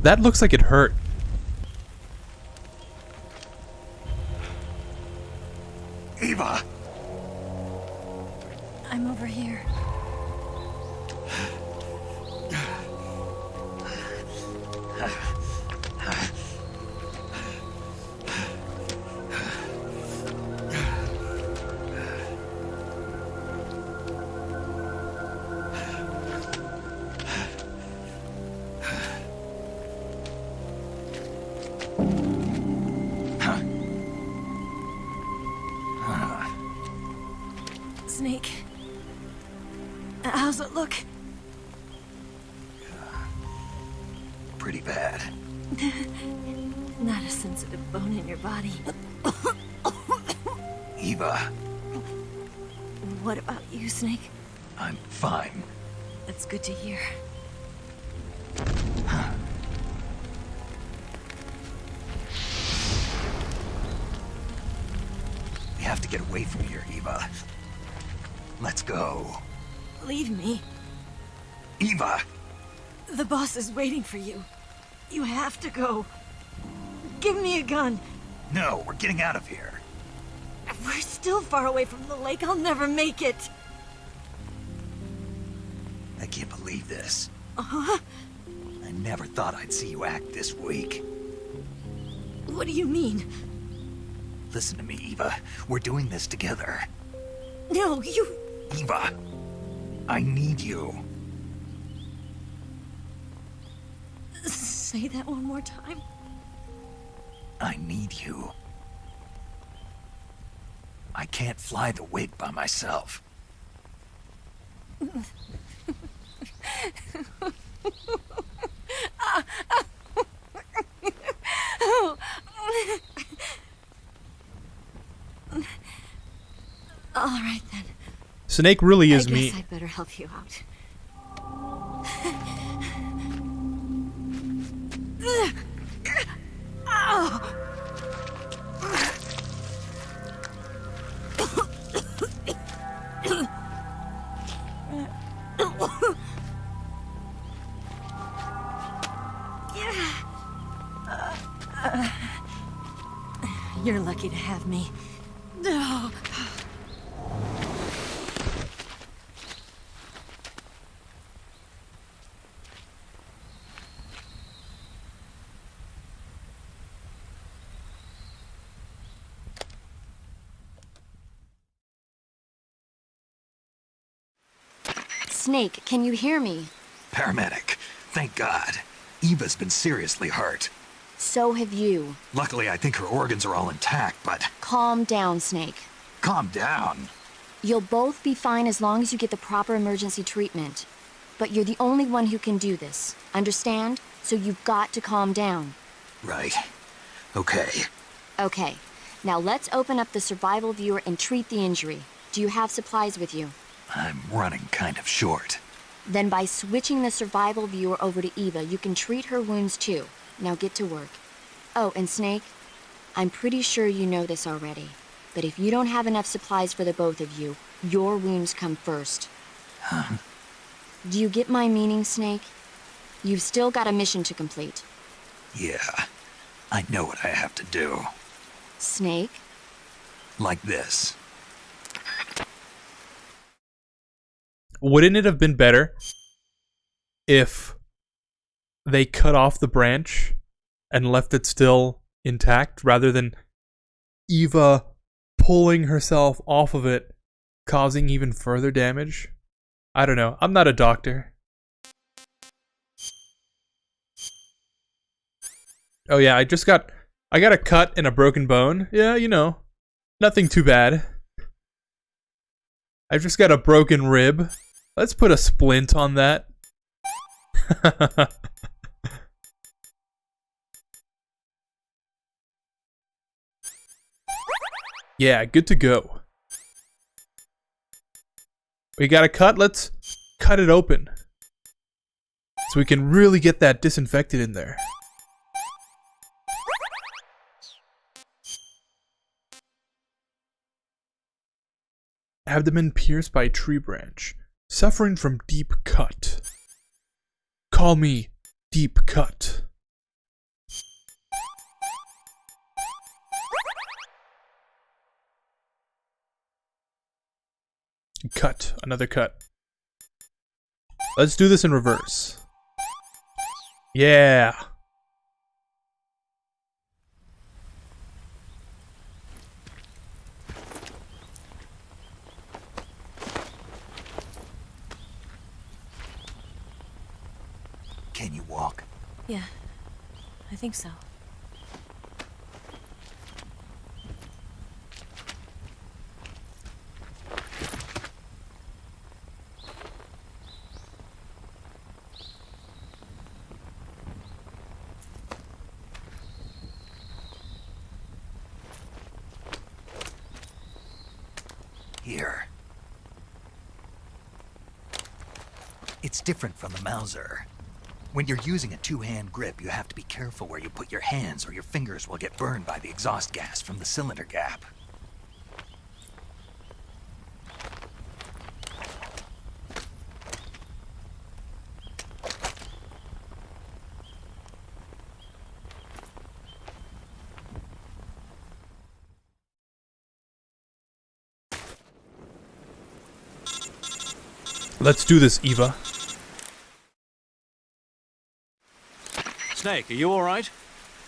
That looks like it hurt. Eva! I'm over here. Snake. How's it look? Pretty bad. Not a sensitive bone in your body. Eva, What about you, Snake? I'm fine. That's good to hear. We have to get away from here, Eva. Let's go. Leave me. Eva! The boss is waiting for you. You have to go. Give me a gun. No, we're getting out of here. We're still far away from the lake. I'll never make it. I can't believe this. Uh-huh. I never thought I'd see you act this weak. What do you mean? Listen to me, Eva. We're doing this together. No, you... Eva, I need you. Say that one more time. I need you. I can't fly the wig by myself. All right then. Snake really is I guess me. I'd better help you out. You're lucky to have me. No. Snake, can you hear me? Paramedic. Thank God. Eva's been seriously hurt. So have you. Luckily, I think her organs are all intact, but... Calm down, Snake. Calm down. You'll both be fine as long as you get the proper emergency treatment. But you're the only one who can do this. Understand? So you've got to calm down. Right. Okay. Okay. Now let's open up the survival viewer and treat the injury. Do you have supplies with you? I'm running kind of short. Then by switching the survival viewer over to Eva, you can treat her wounds too. Now get to work. Oh, and Snake, I'm pretty sure you know this already, but if you don't have enough supplies for the both of you, your wounds come first. Huh? Do you get my meaning, Snake? You've still got a mission to complete. Yeah, I know what I have to do. Snake? Like this. Wouldn't it have been better if they cut off the branch and left it still intact rather than Eva pulling herself off of it, causing even further damage? I don't know. I'm not a doctor. Oh yeah, I got a cut and a broken bone. Yeah, you know, nothing too bad. I just got a broken rib. Let's put a splint on that. Yeah, good to go. We got a cut, let's cut it open. So we can really get that disinfected in there. Abdomen pierced by tree branch. Suffering from deep cut. Call me Deep Cut. Cut. Another cut. Let's do this in reverse. Yeah. Can you walk? Yeah, I think so. Here. It's different from the Mauser. When you're using a two-hand grip, you have to be careful where you put your hands or your fingers will get burned by the exhaust gas from the cylinder gap. Let's do this, Eva. Snake, are you all right?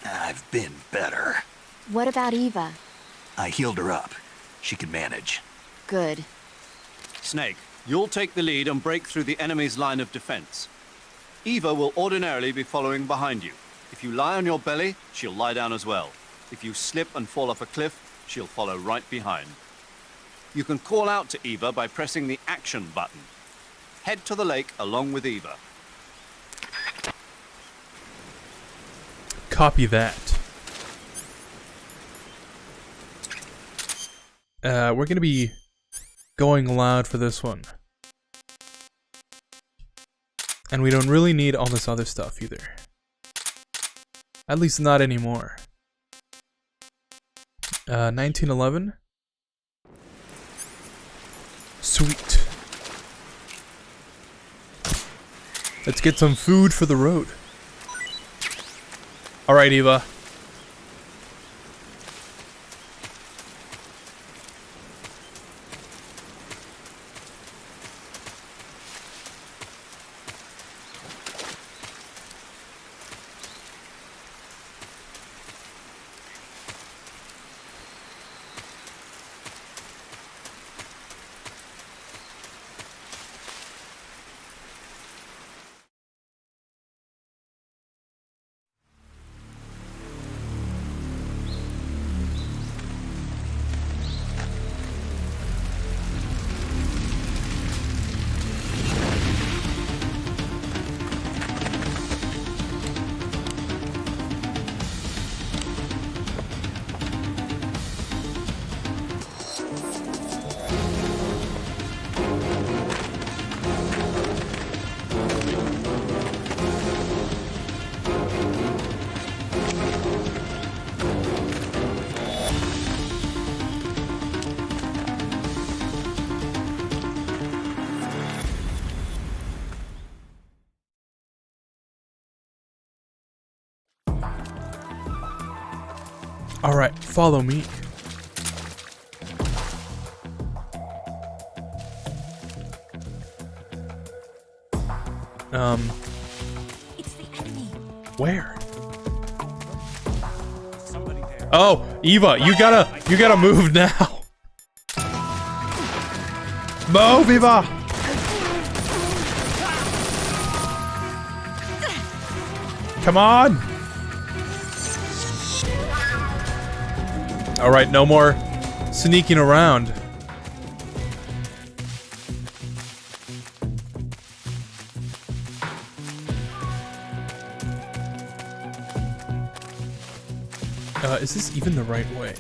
I've been better. What about Eva? I healed her up. She can manage. Good. Snake, you'll take the lead and break through the enemy's line of defense. Eva will ordinarily be following behind you. If you lie on your belly, she'll lie down as well. If you slip and fall off a cliff, she'll follow right behind. You can call out to Eva by pressing the action button. Head to the lake along with Eva. Copy that. We're gonna be going loud for this one. And we don't really need all this other stuff either. At least not anymore. 1911. Sweet. Let's get some food for the road. Alright, Eva. Alright, follow me. It's the enemy. Where? Oh, Eva, you gotta move now. Move, Eva! Come on! Alright, no more sneaking around. Is this even the right way?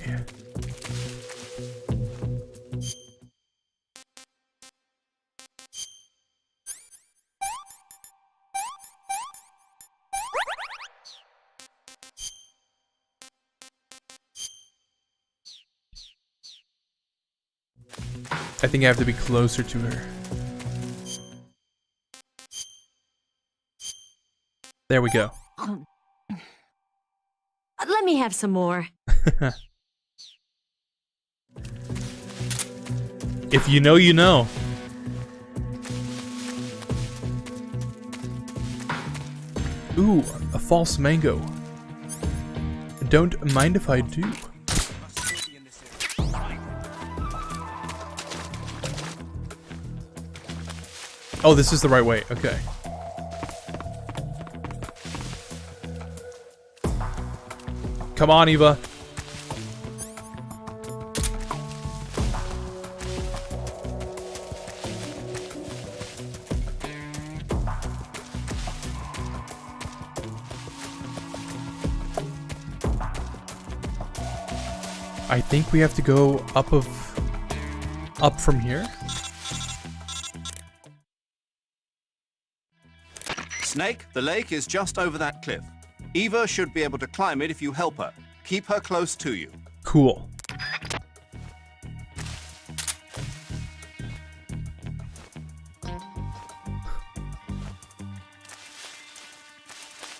I think I have to be closer to her. There we go. Let me have some more. If you know, you know. Ooh, a false mango. Don't mind if I do. Oh, this is the right way. Okay. Come on, Eva. I think we have to go up from here. Snake, the lake is just over that cliff. Eva should be able to climb it if you help her. Keep her close to you. Cool.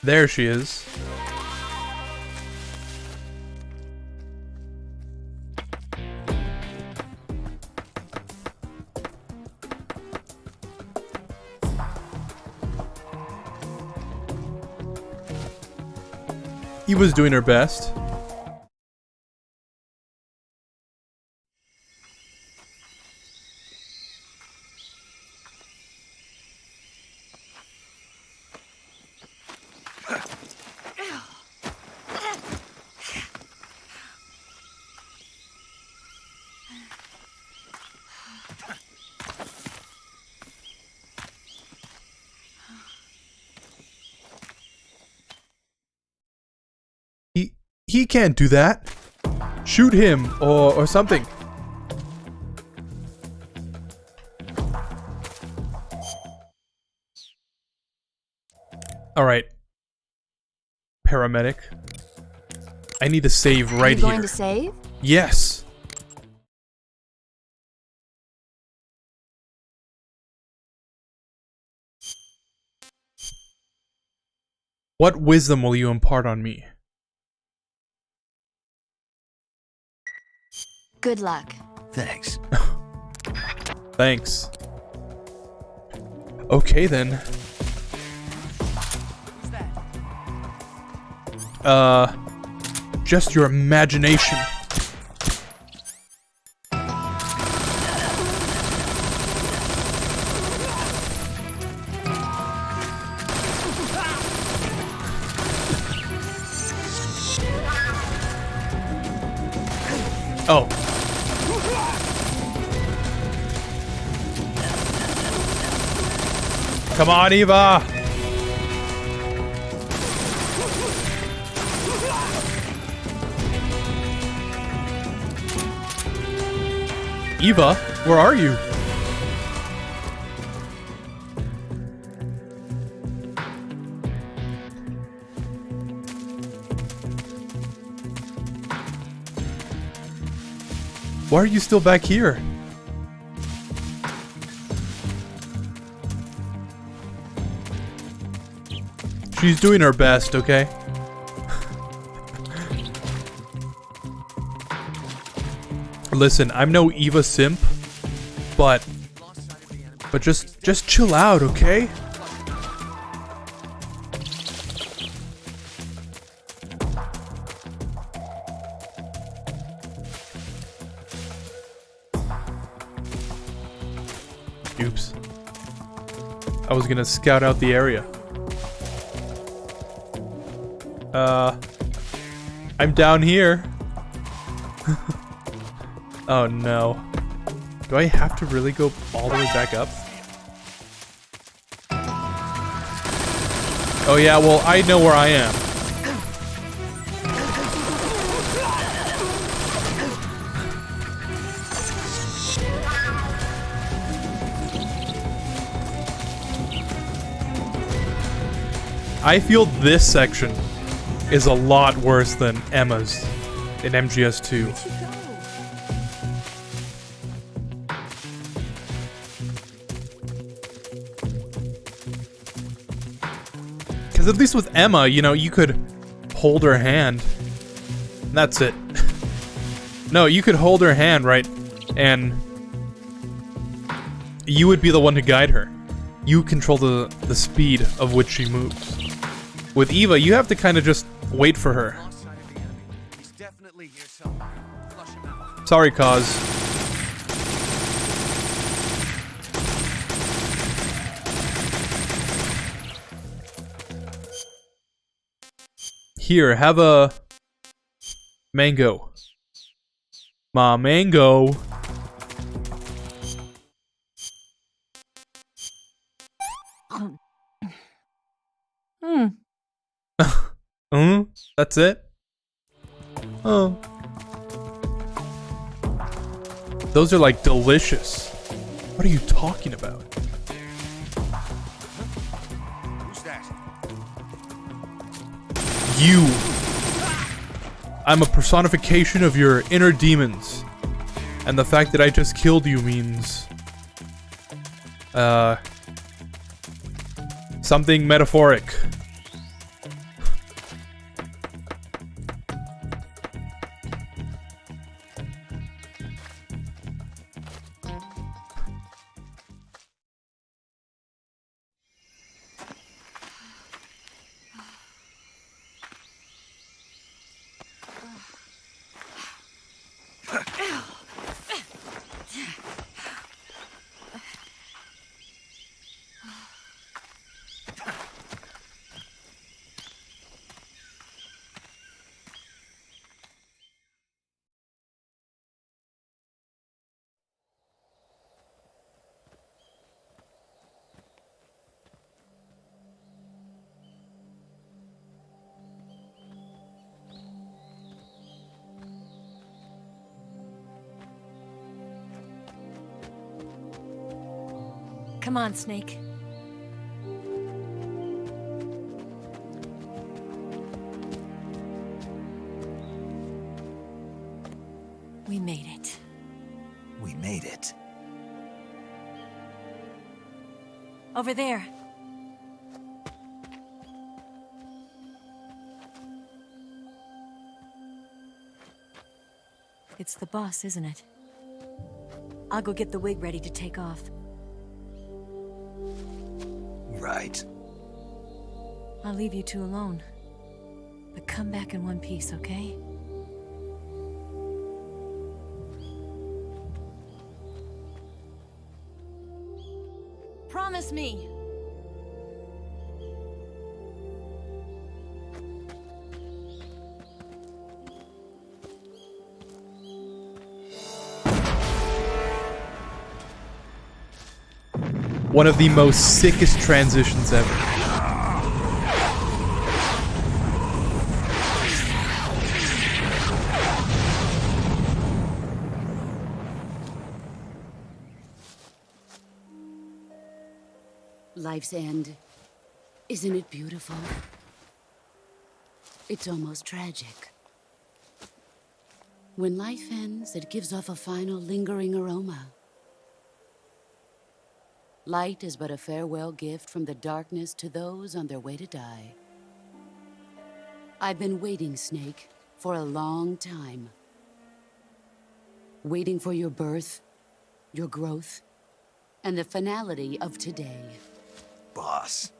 There she is. He was doing her best. He can't do that. Shoot him or something. All right. Paramedic. I need to save right here. Are you going to save? Yes. What wisdom will you impart on me? Good luck. Thanks. Thanks. Okay then. Just your imagination. Oh. Come on, Eva! Eva, where are you? Why are you still back here? She's doing her best, okay? listen, I'm no Eva simp, but just chill out, okay? Oops. I was gonna scout out the area. I'm down here. Oh no. Do I have to really go all the way back up? Oh yeah, well, I know where I am. I feel this section is a lot worse than Emma's in MGS2. Because at least with Emma, you know, you could hold her hand. That's it. No, you could hold her hand, right? And you would be the one to guide her. You control the speed of which she moves. With Eva, you have to kind of just wait for her. Sorry, Kaz. Here, have a mango. Ma mango. That's it? Oh. Those are like delicious. What are you talking about? Who's that? You. I'm a personification of your inner demons. And the fact that I just killed you means... something metaphoric. Come on, Snake. We made it. We made it. Over there. It's the boss, isn't it? I'll go get the wig ready to take off. Right. I'll leave you two alone. But come back in one piece, okay? Promise me! One of the most sickest transitions ever. Life's end. Isn't it beautiful? It's almost tragic. When life ends, it gives off a final lingering aroma. Light is but a farewell gift from the darkness to those on their way to die. I've been waiting, Snake, for a long time. waiting for your birth, your growth, and the finality of today. Boss,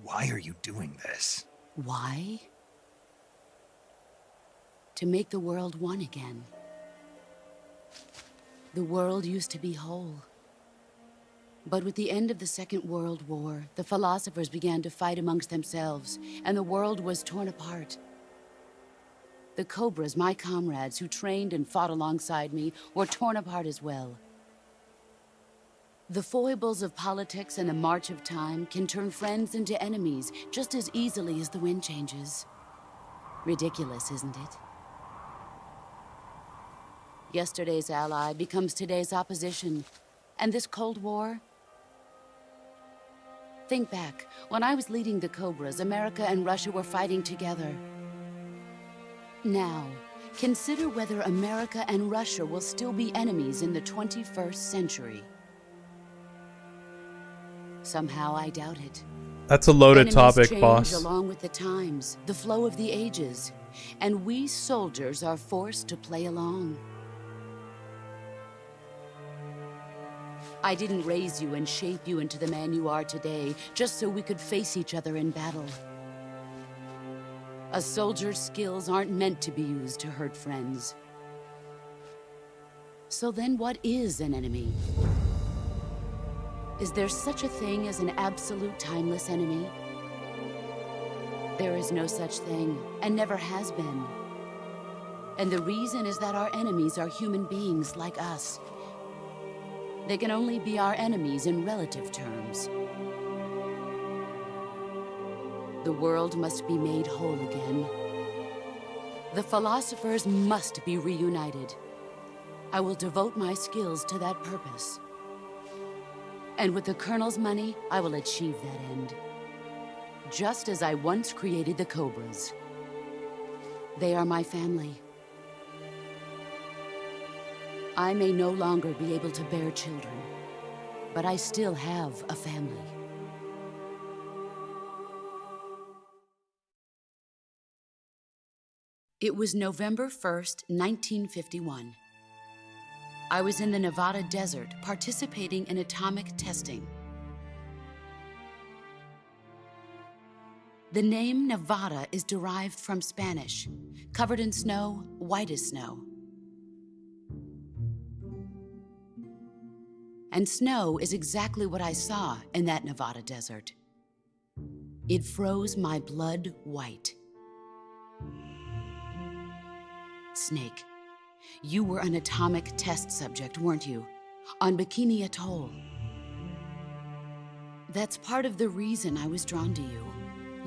why are you doing this? Why? To make the world one again. The world used to be whole. But with the end of the Second World War, the philosophers began to fight amongst themselves, and the world was torn apart. The Cobras, my comrades who trained and fought alongside me, were torn apart as well. The foibles of politics and the march of time can turn friends into enemies just as easily as the wind changes. Ridiculous, isn't it? Yesterday's ally becomes today's opposition. And this Cold War? Think back. When I was leading the Cobras, America and Russia were fighting together. Now, consider whether America and Russia will still be enemies in the 21st century. Somehow I doubt it. That's a loaded Enemies topic, change boss. along with the times, the flow of the ages, and we soldiers are forced to play along. I didn't raise you and shape you into the man you are today just so we could face each other in battle. A soldier's skills aren't meant to be used to hurt friends. So then what is an enemy? Is there such a thing as an absolute timeless enemy? There is no such thing, and never has been. And the reason is that our enemies are human beings like us. They can only be our enemies in relative terms. The world must be made whole again. The philosophers must be reunited. I will devote my skills to that purpose. And with the Colonel's money, I will achieve that end. Just as I once created the Cobras. They are my family. I may no longer be able to bear children, but I still have a family. It was November 1st, 1951. I was in the Nevada desert participating in atomic testing. The name Nevada is derived from Spanish, covered in snow, white as snow. And snow is exactly what I saw in that Nevada desert. It froze my blood white. Snake, you were an atomic test subject, weren't you? On Bikini Atoll. That's part of the reason I was drawn to you.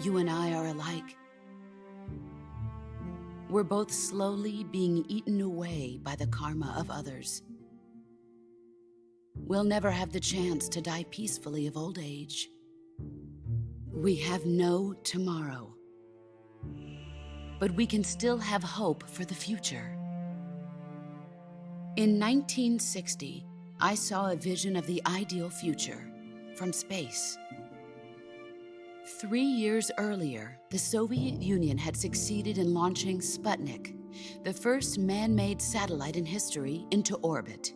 You and I are alike. We're both slowly being eaten away by the karma of others. We'll never have the chance to die peacefully of old age. We have no tomorrow. But we can still have hope for the future. In 1960, I saw a vision of the ideal future from space. 3 years earlier, the Soviet Union had succeeded in launching Sputnik, the first man-made satellite in history, into orbit.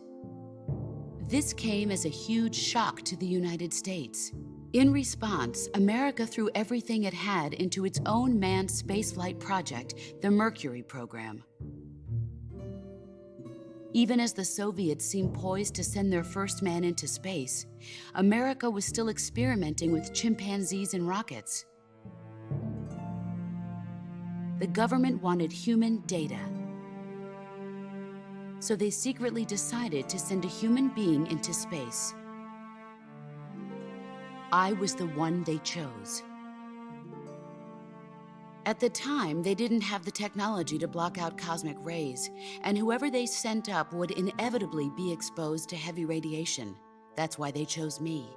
This came as a huge shock to the United States. In response, America threw everything it had into its own manned spaceflight project, the Mercury program. Even as the Soviets seemed poised to send their first man into space, America was still experimenting with chimpanzees and rockets. The government wanted human data. So they secretly decided to send a human being into space. I was the one they chose. At the time, they didn't have the technology to block out cosmic rays, and whoever they sent up would inevitably be exposed to heavy radiation. That's why they chose me.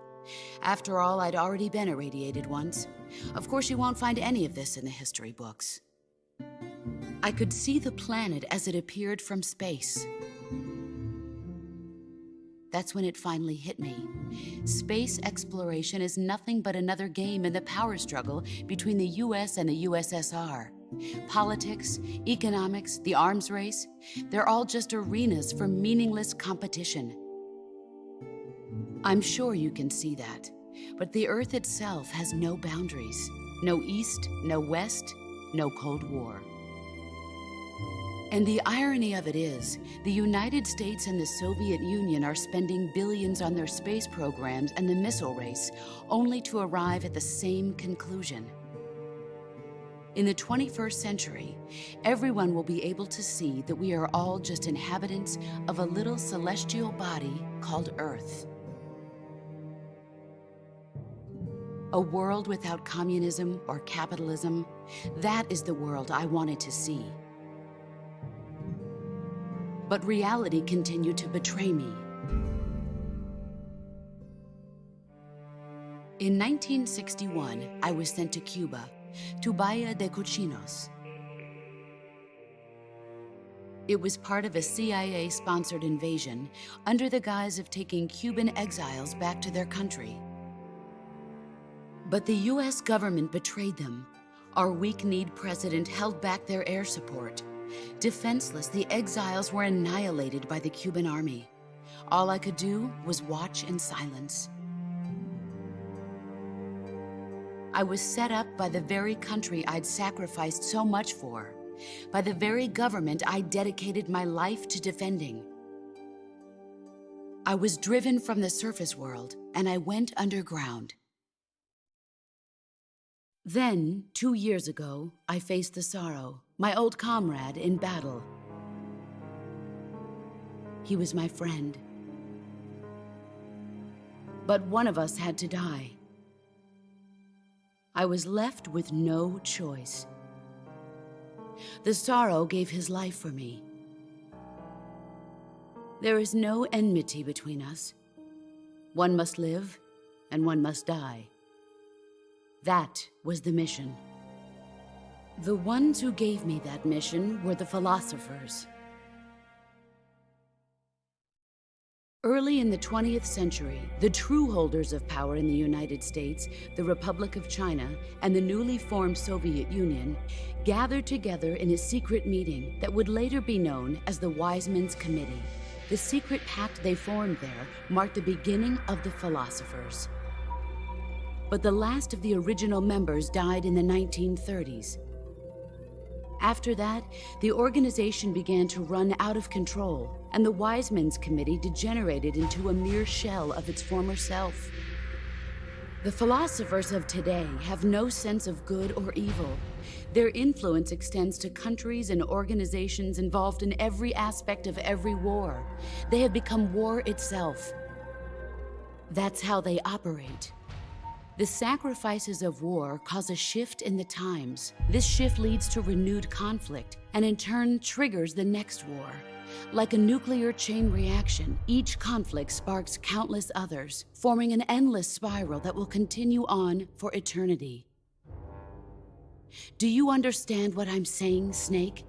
After all, I'd already been irradiated once. Of course, you won't find any of this in the history books. I could see the planet as it appeared from space. That's when it finally hit me. Space exploration is nothing but another game in the power struggle between the US and the USSR. Politics, economics, the arms race, they're all just arenas for meaningless competition. I'm sure you can see that, but the Earth itself has no boundaries. No East, no West, no Cold War. And the irony of it is, the United States and the Soviet Union are spending billions on their space programs and the missile race, only to arrive at the same conclusion. In the 21st century, everyone will be able to see that we are all just inhabitants of a little celestial body called Earth. A world without communism or capitalism, that is the world I wanted to see. But reality continued to betray me. In 1961, I was sent to Cuba, to Bahia de Cochinos. It was part of a CIA-sponsored invasion under the guise of taking Cuban exiles back to their country. But the US government betrayed them. Our weak-kneed president held back their air support. Defenseless, the exiles were annihilated by the Cuban army. All I could do was watch in silence. I was set up by the very country I'd sacrificed so much for, by the very government I dedicated my life to defending. I was driven from the surface world, and I went underground. Then, 2 years ago, I faced the Sorrow, my old comrade in battle. He was my friend. But one of us had to die. I was left with no choice. The Sorrow gave his life for me. There is no enmity between us. One must live, and one must die. That was the mission. The ones who gave me that mission were the philosophers. Early in the 20th century, the true holders of power in the United States, the Republic of China, and the newly formed Soviet Union gathered together in a secret meeting that would later be known as the Wise Men's Committee. The secret pact they formed there marked the beginning of the philosophers. But the last of the original members died in the 1930s. After that, the organization began to run out of control, and the Wise Men's Committee degenerated into a mere shell of its former self. The philosophers of today have no sense of good or evil. Their influence extends to countries and organizations involved in every aspect of every war. They have become war itself. That's how they operate. The sacrifices of war cause a shift in the times. This shift leads to renewed conflict, and in turn triggers the next war. Like a nuclear chain reaction, each conflict sparks countless others, forming an endless spiral that will continue on for eternity. Do you understand what I'm saying, Snake?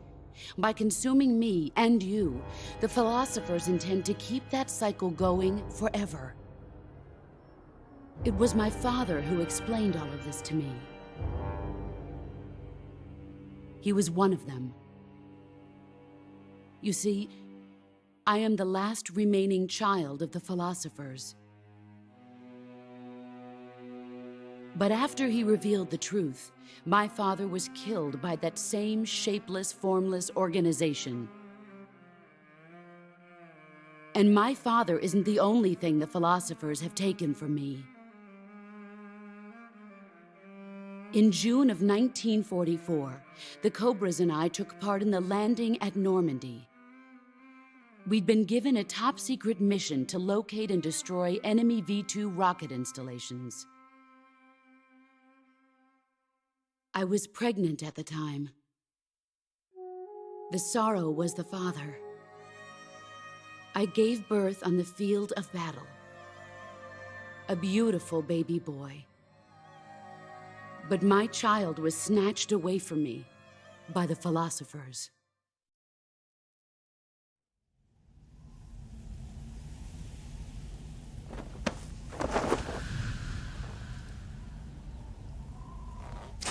By consuming me and you, the philosophers intend to keep that cycle going forever. It was my father who explained all of this to me. He was one of them. You see, I am the last remaining child of the philosophers. But after he revealed the truth, my father was killed by that same shapeless, formless organization. And my father isn't the only thing the philosophers have taken from me. In June of 1944, the Cobras and I took part in the landing at Normandy. We'd been given a top-secret mission to locate and destroy enemy V-2 rocket installations. I was pregnant at the time. The Sorrow was the father. I gave birth on the field of battle. A beautiful baby boy. But my child was snatched away from me by the philosophers.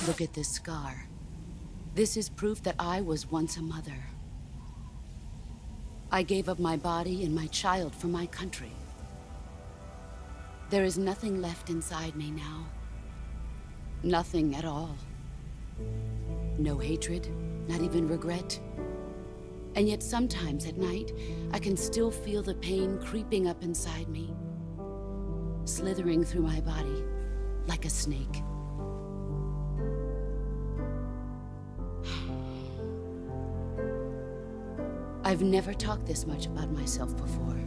Look at this scar. This is proof that I was once a mother. I gave up my body and my child for my country. There is nothing left inside me now. Nothing at all. No hatred, not even regret. And yet sometimes at night, I can still feel the pain creeping up inside me, slithering through my body like a snake. I've never talked this much about myself before.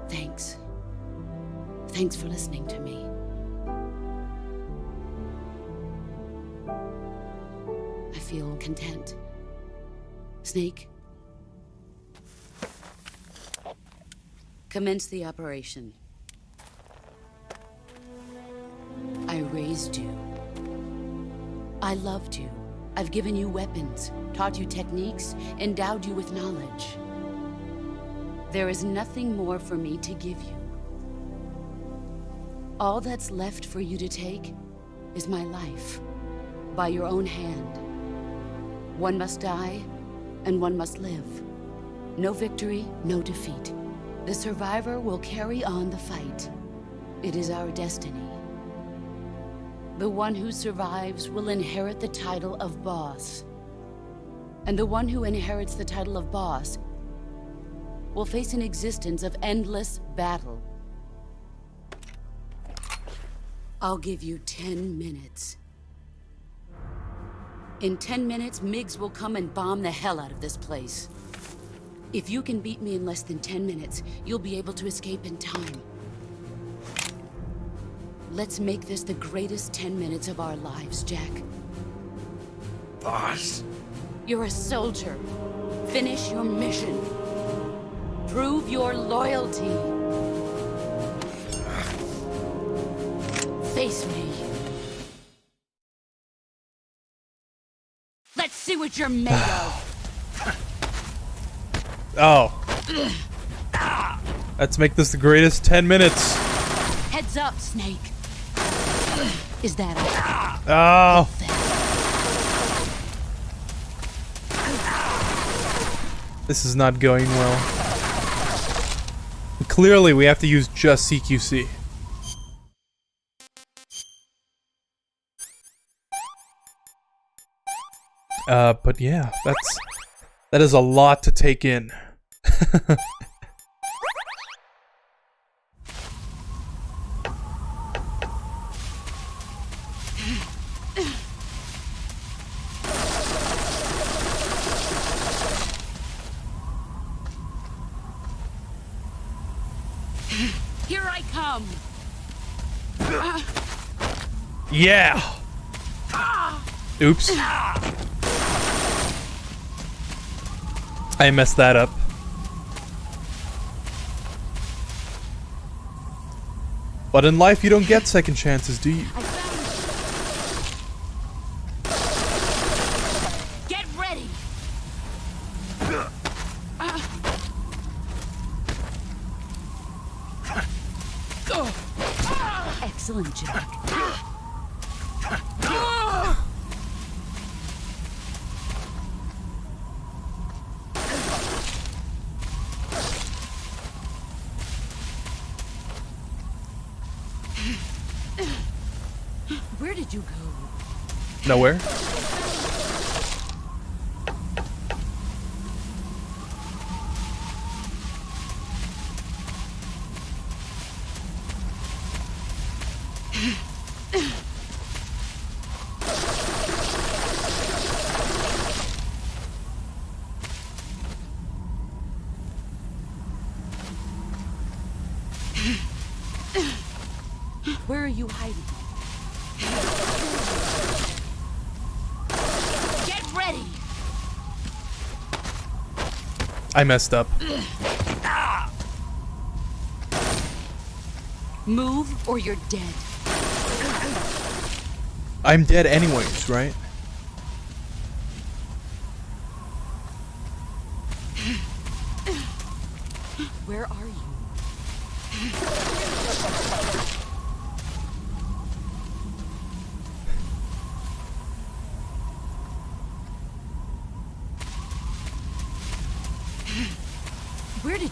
Thanks. Thanks for listening to me. I feel content. Snake, commence the operation. I raised you. I loved you. I've given you weapons, taught you techniques, endowed you with knowledge. There is nothing more for me to give you. All that's left for you to take is my life, by your own hand. One must die, and one must live. No victory, no defeat. The survivor will carry on the fight. It is our destiny. The one who survives will inherit the title of boss. And the one who inherits the title of boss will face an existence of endless battle. I'll give you 10 minutes. In 10 minutes, MiGs will come and bomb the hell out of this place. If you can beat me in less than 10 minutes, you'll be able to escape in time. Let's make this the greatest 10 minutes of our lives, Jack. Boss. You're a soldier. Finish your mission. Prove your loyalty. Face me. Let's see what you're made of. Oh. Let's make this the greatest 10 minutes. Heads up, Snake. Is that all? Oh. This is not going well. Clearly, we have to use just CQC. But yeah, that is a lot to take in. Here I come. Yeah. Oops. I messed that up. But in life, you don't get second chances, do you? Get ready. Excellent, Jack. Where did you go? Nowhere. Where are you hiding? Get ready! I messed up. Move or you're dead. I'm dead anyways, right? Where are you?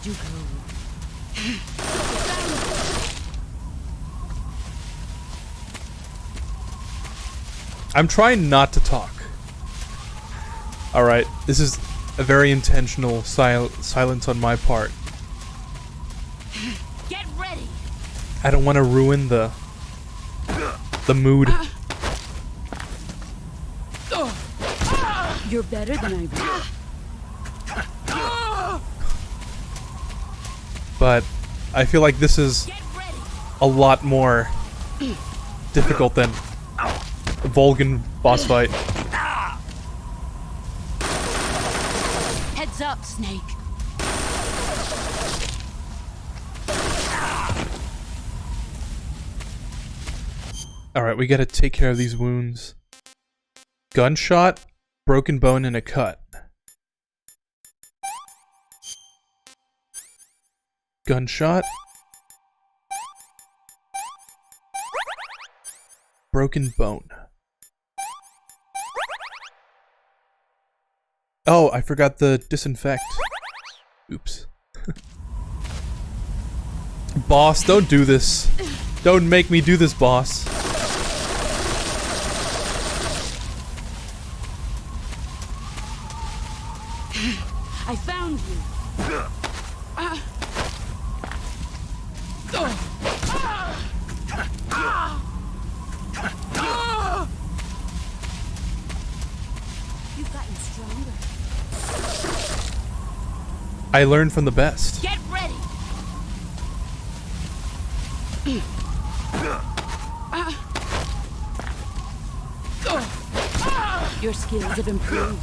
did you go? I'm trying not to talk. Alright, this is a very intentional silence on my part. Get ready. I don't want to ruin the mood. You're better than I thought. But I feel like this is a lot more difficult than the Volgan boss fight. Heads up, Snake. Alright, we gotta take care of these wounds. Gunshot, broken bone, and a cut. Gunshot. Broken bone. Oh, I forgot the disinfect. Oops. Boss, don't do this. Don't make me do this, boss. I found you. You've gotten stronger. I learned from the best. Get ready. Your skills have improved.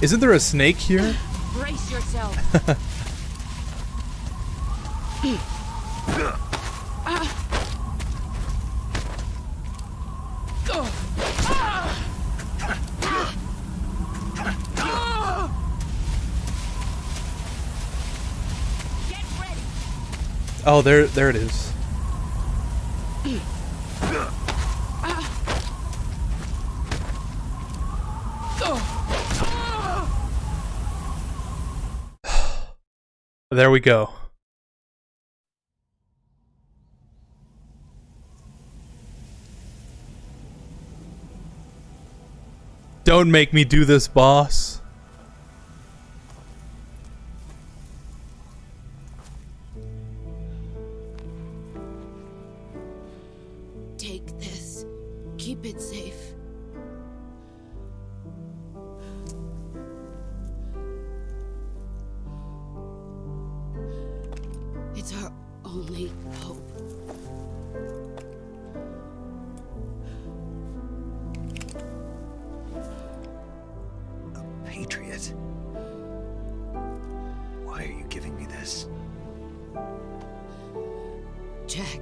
Isn't there a snake here? Brace yourself. Oh, there it is. There we go. Don't make me do this, boss. Take this. Keep it safe. It's our only hope. A patriot? Why are you giving me this? Jack.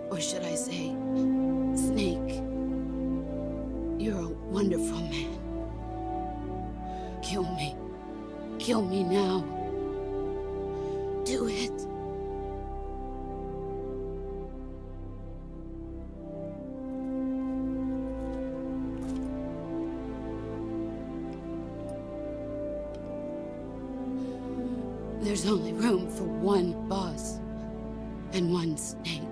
Or should I say, Snake. You're a wonderful man. Kill me. Kill me now. Do it. There's only room for one boss and one snake.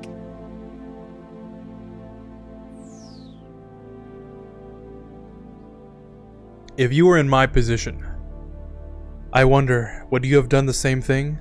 If you were in my position, I wonder, would you have done the same thing?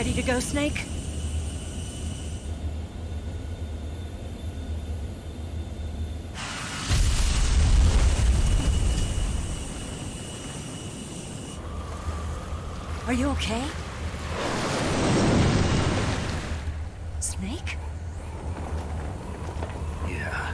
Ready to go, Snake? Are you okay? Snake? Yeah.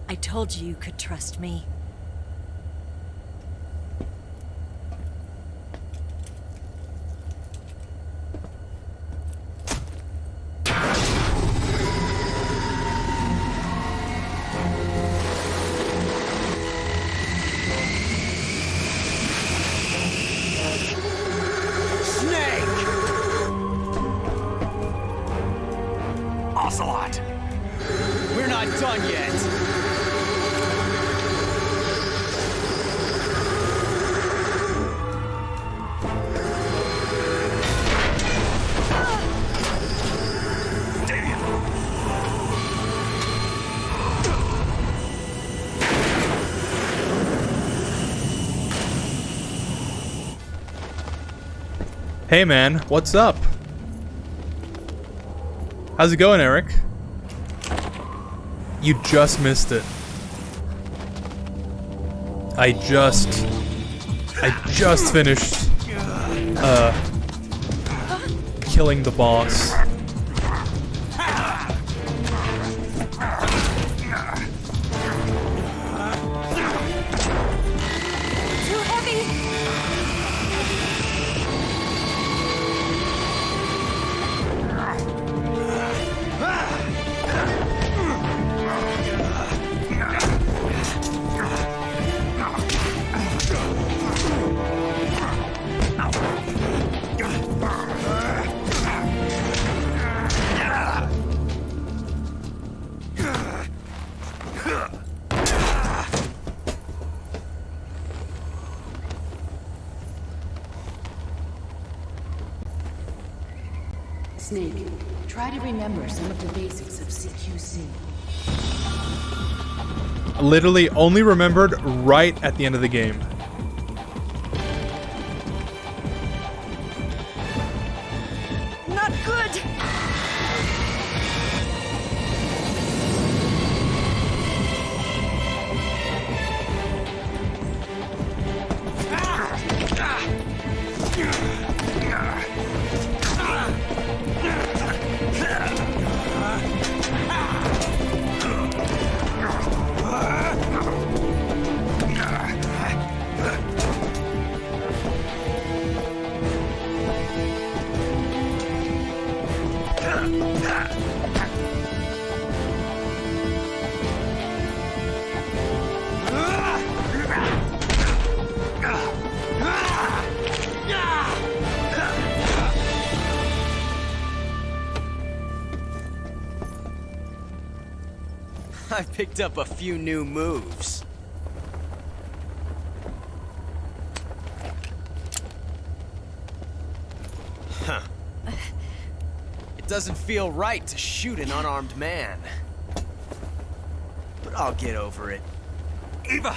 I told you you could trust me. Ocelot! We're not done yet! Hey man, what's up? How's it going, Eric? You just missed it. I just finished killing the boss. Too heavy! Snake, try to remember some of the basics of CQC. Literally only remembered right at the end of the game. Not good! I picked up a few new moves. Huh. It doesn't feel right to shoot an unarmed man. But I'll get over it. Eva!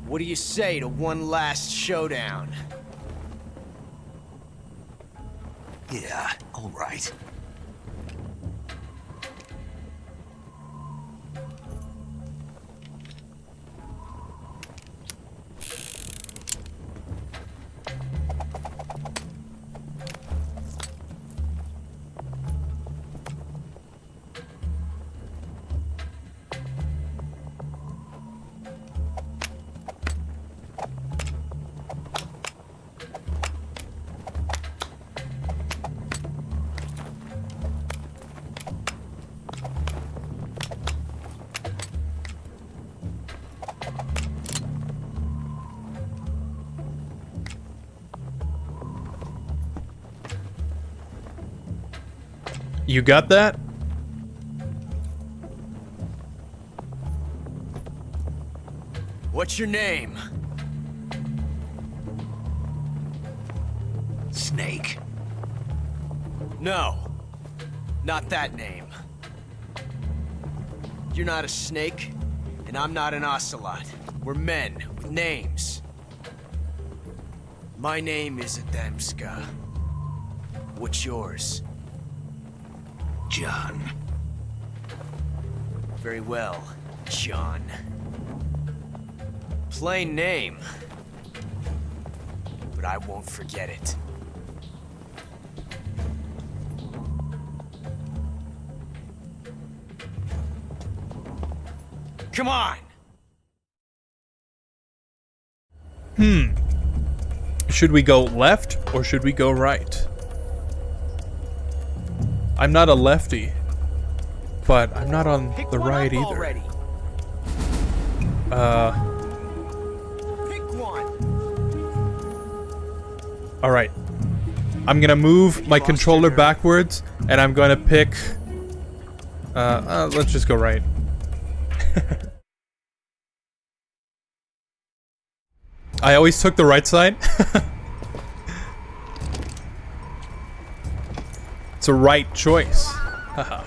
What do you say to one last showdown? Yeah, all right. You got that? What's your name? Snake. No. Not that name. You're not a snake, and I'm not an ocelot. We're men with names. My name is Adamska. What's yours? John. Very well, John. Plain name. But I won't forget it. Come on! Should we go left or should we go right? I'm not a lefty, but I'm not on the right either. Already. Pick one. Alright. I'm gonna move my controller backwards, and I'm gonna pick... let's just go right. I always took the right side. It's a right choice. Haha.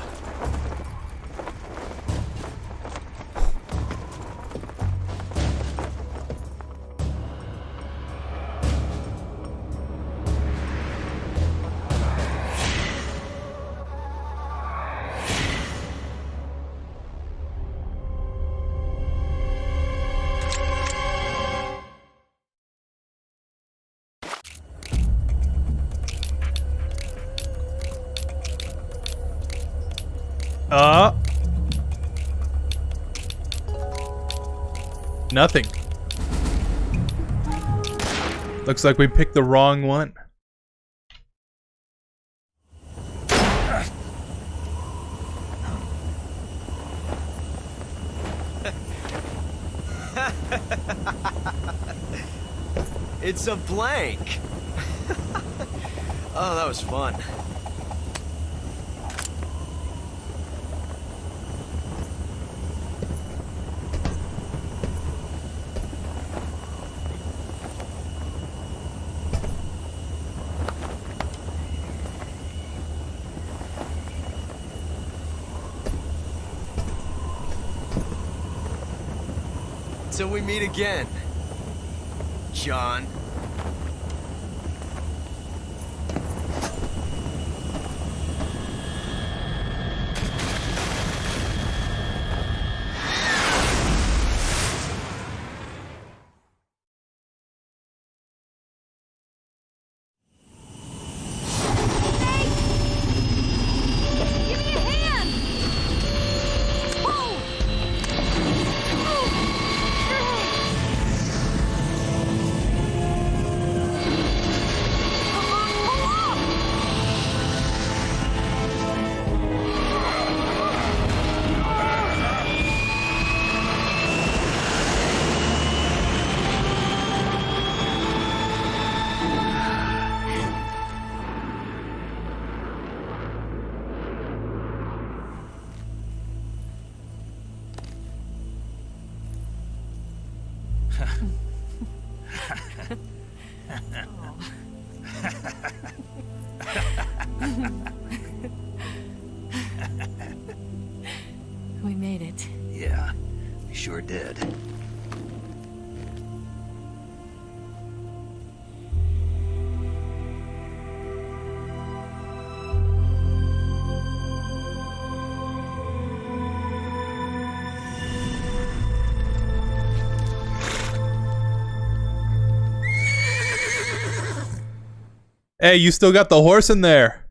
Nothing. Looks like we picked the wrong one. It's a blank. Oh, that was fun. Till we meet again, John. We made it. Yeah, we sure did. Hey, you still got the horse in there.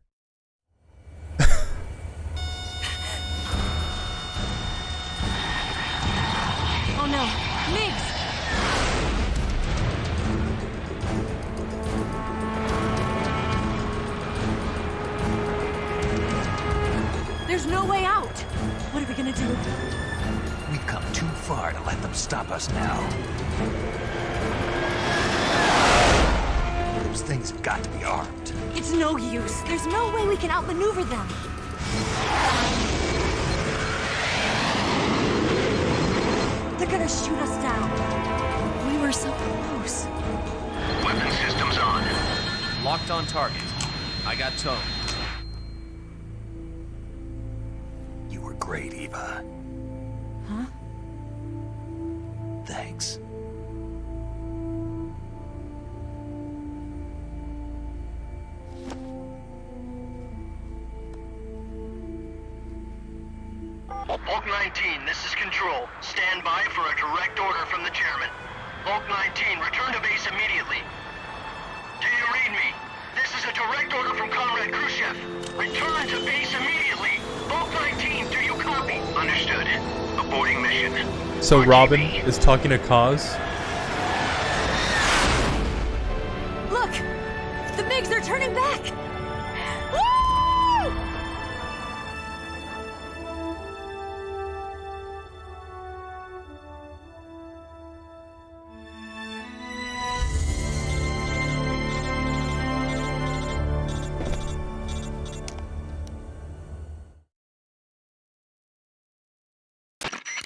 Oh no, Migs! There's no way out. What are we gonna do? We've come too far to let them stop us now. Those things have got to be armed. It's no use. There's no way we can outmaneuver them. They're gonna shoot us down. We were so close. Weapon systems on. Locked on target. I got towed. You were great, Eva. Huh? Thanks. Bulk 19, this is Control. Stand by for a direct order from the chairman. Bulk 19, return to base immediately. Do you read me? This is a direct order from Comrade Khrushchev. Return to base immediately. Bulk 19, do you copy? Understood. Aborting mission. So Robin is talking to Kaz. Look! The MiGs are turning back! Woo!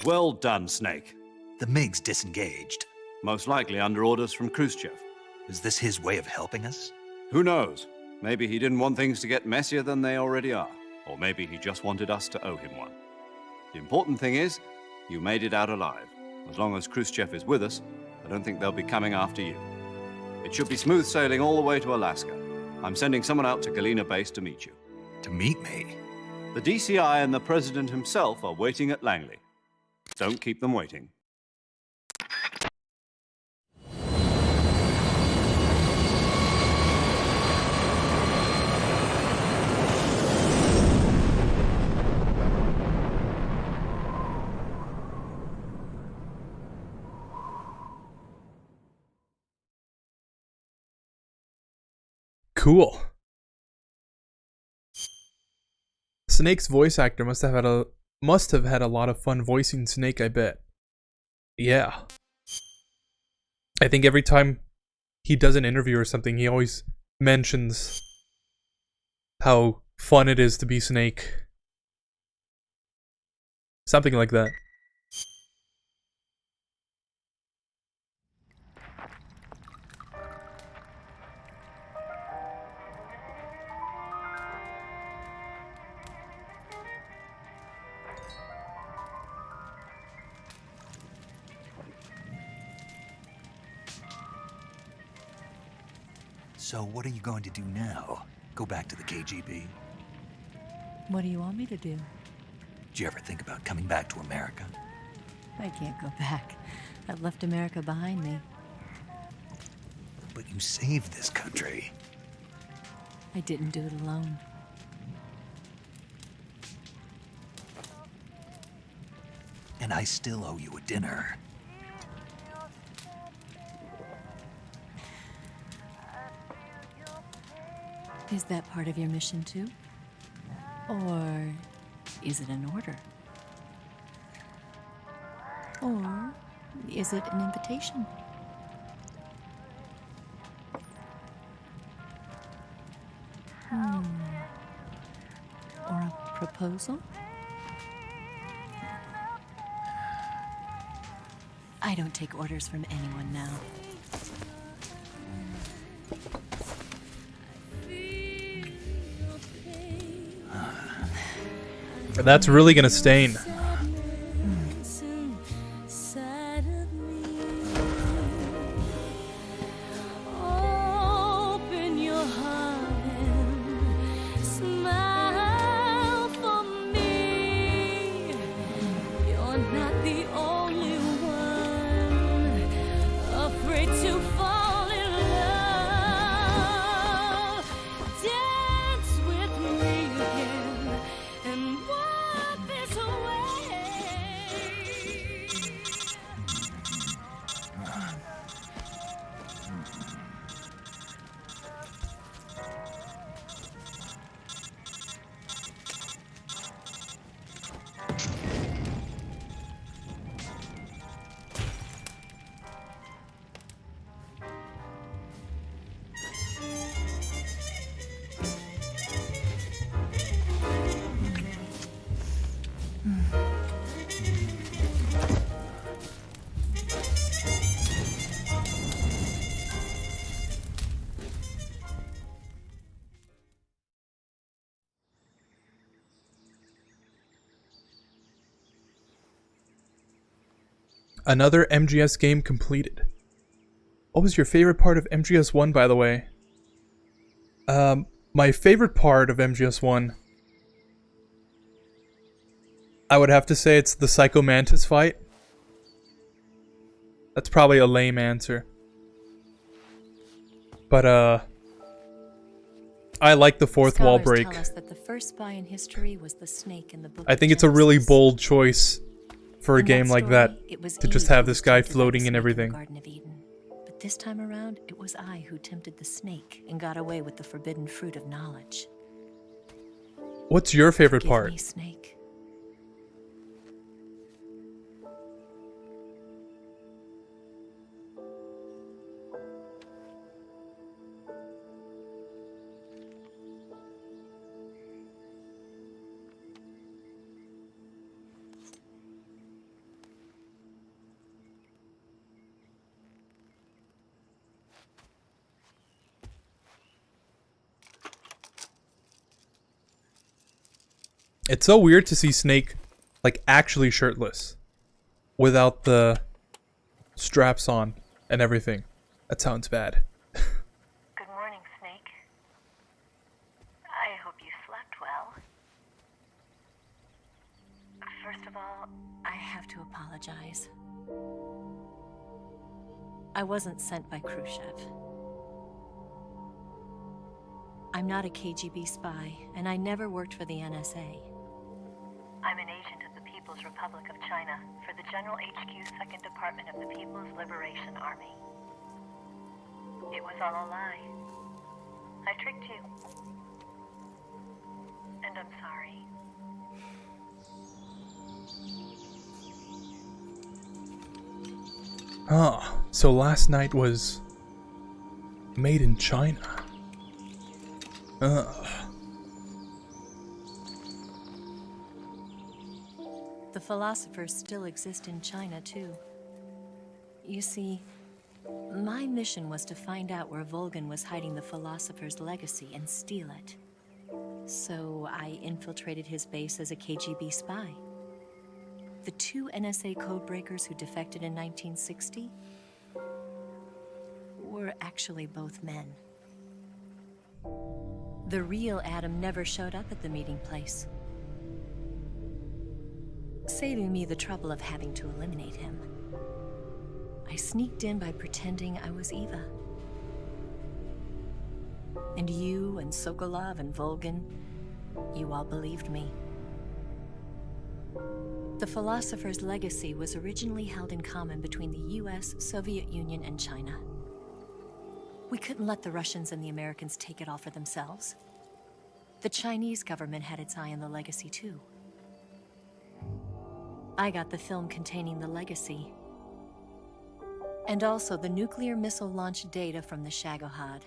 Well done, Snake. The MiGs disengaged. Most likely under orders from Khrushchev. Is this his way of helping us? Who knows? Maybe he didn't want things to get messier than they already are. Or maybe he just wanted us to owe him one. The important thing is, you made it out alive. As long as Khrushchev is with us, I don't think they'll be coming after you. It should be smooth sailing all the way to Alaska. I'm sending someone out to Galena Base to meet you. To meet me? The DCI and the President himself are waiting at Langley. Don't keep them waiting. Cool. Snake's voice actor must have had a lot of fun voicing Snake, I bet. Yeah. I think every time he does an interview or something, he always mentions how fun it is to be Snake. Something like that. So what are you going to do now? Go back to the KGB? What do you want me to do? Did you ever think about coming back to America? I can't go back. I've left America behind me. But you saved this country. I didn't do it alone. And I still owe you a dinner. Is that part of your mission too? Or is it an order? Or is it an invitation? Or a proposal? I don't take orders from anyone now. That's really gonna stain. Another MGS game completed. What was your favorite part of MGS1, by the way? My favorite part of MGS1, I would have to say it's the Psycho Mantis fight. That's probably a lame answer. But, I like the fourth wall break. Tell us that the first spy in history was the snake in the book I think it's a really bold choice for a game like that, to just have this guy floating in everything. But this time around, it was I who tempted the snake and got away with the forbidden fruit of knowledge. What's your favorite Forgive part? me, Snake. It's so weird to see Snake, like, actually shirtless. Without the straps on and everything. That sounds bad. Good morning, Snake. I hope you slept well. First of all, I have to apologize. I wasn't sent by Khrushchev. I'm not a KGB spy, and I never worked for the NSA. I'm an agent of the People's Republic of China for the General HQ 2nd Department of the People's Liberation Army. It was all a lie. I tricked you. And I'm sorry. Ah, so last night was made in China. The philosophers still exist in China, too. You see, my mission was to find out where Volgin was hiding the philosopher's legacy and steal it. So I infiltrated his base as a KGB spy. The two NSA codebreakers who defected in 1960 were actually both men. The real Adam never showed up at the meeting place, saving me the trouble of having to eliminate him. I sneaked in by pretending I was Eva. And you and Sokolov and Volgin, you all believed me. The philosopher's legacy was originally held in common between the US, Soviet Union, and China. We couldn't let the Russians and the Americans take it all for themselves. The Chinese government had its eye on the legacy, too. I got the film containing the legacy, and also the nuclear missile launch data from the Shagohod.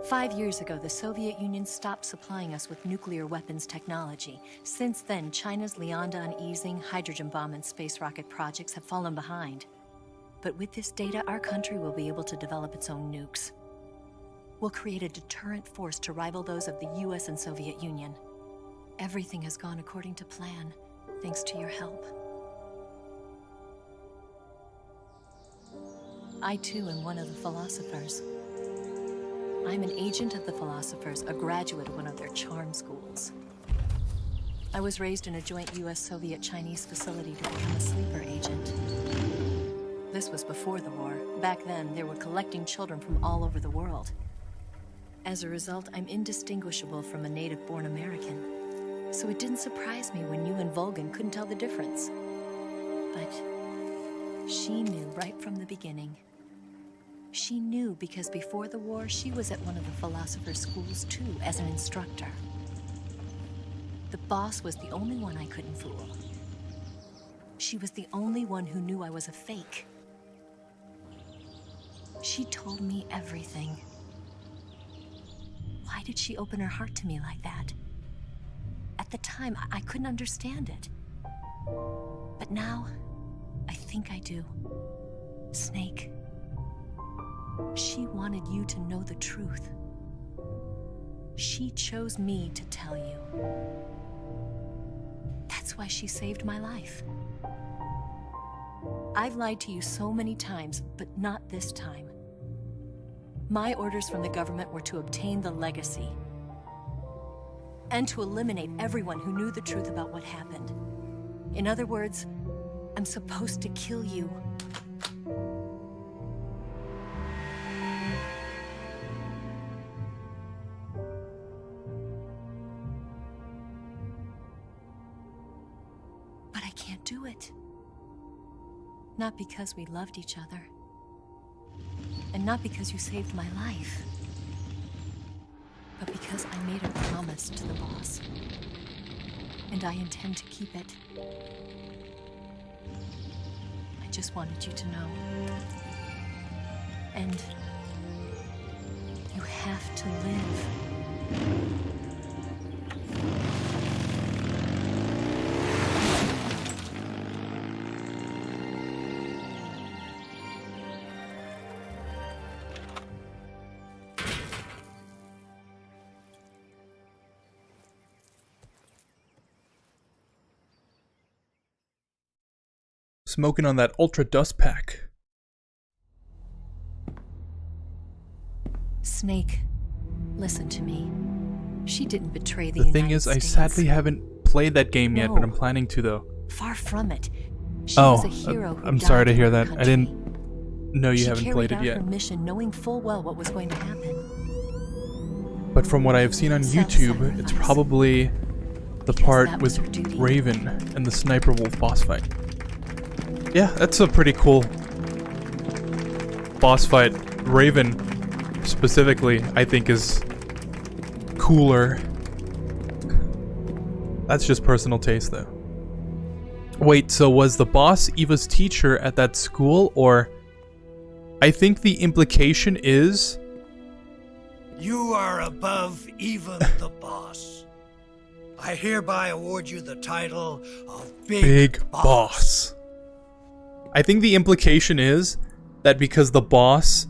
5 years ago, the Soviet Union stopped supplying us with nuclear weapons technology. Since then, China's Liaodong easing, hydrogen bomb, and space rocket projects have fallen behind. But with this data, our country will be able to develop its own nukes. We'll create a deterrent force to rival those of the US and Soviet Union. Everything has gone according to plan, thanks to your help. I too am one of the philosophers. I'm an agent of the philosophers, a graduate of one of their charm schools. I was raised in a joint US-Soviet-Chinese facility to become a sleeper agent. This was before the war. Back then, they were collecting children from all over the world. As a result, I'm indistinguishable from a native-born American. So it didn't surprise me when you and Volgin couldn't tell the difference. But she knew right from the beginning. She knew because before the war, she was at one of the philosopher's schools too, as an instructor. The boss was the only one I couldn't fool. She was the only one who knew I was a fake. She told me everything. Why did she open her heart to me like that? At the time, I couldn't understand it. But now, I think I do. Snake. She wanted you to know the truth. She chose me to tell you. That's why she saved my life. I've lied to you so many times, but not this time. My orders from the government were to obtain the legacy. And to eliminate everyone who knew the truth about what happened. In other words, I'm supposed to kill you. But I can't do it. Not because we loved each other. And not because you saved my life. But because I made a promise to the boss. And I intend to keep it. I just wanted you to know. And you have to live. Smoking on that ultra dust pack. Snake, listen to me. She didn't betray the The United thing is, I States. sadly haven't played that game yet, but No. I'm planning to though. Far from it. She was a hero who I'm sorry died to for hear her that. country. I didn't know you haven't played She it carried yet. out her mission knowing full well what was going to happen. But from what I have seen on YouTube, it's probably the part that was with her duty. Raven and the Sniper Wolf boss fight. Yeah, that's a pretty cool boss fight. Raven, specifically, I think is cooler. That's just personal taste, though. Wait, so was the boss Eva's teacher at that school, or... I think the implication is... You are above even the boss. I hereby award you the title of Big Boss. I think the implication is that because the boss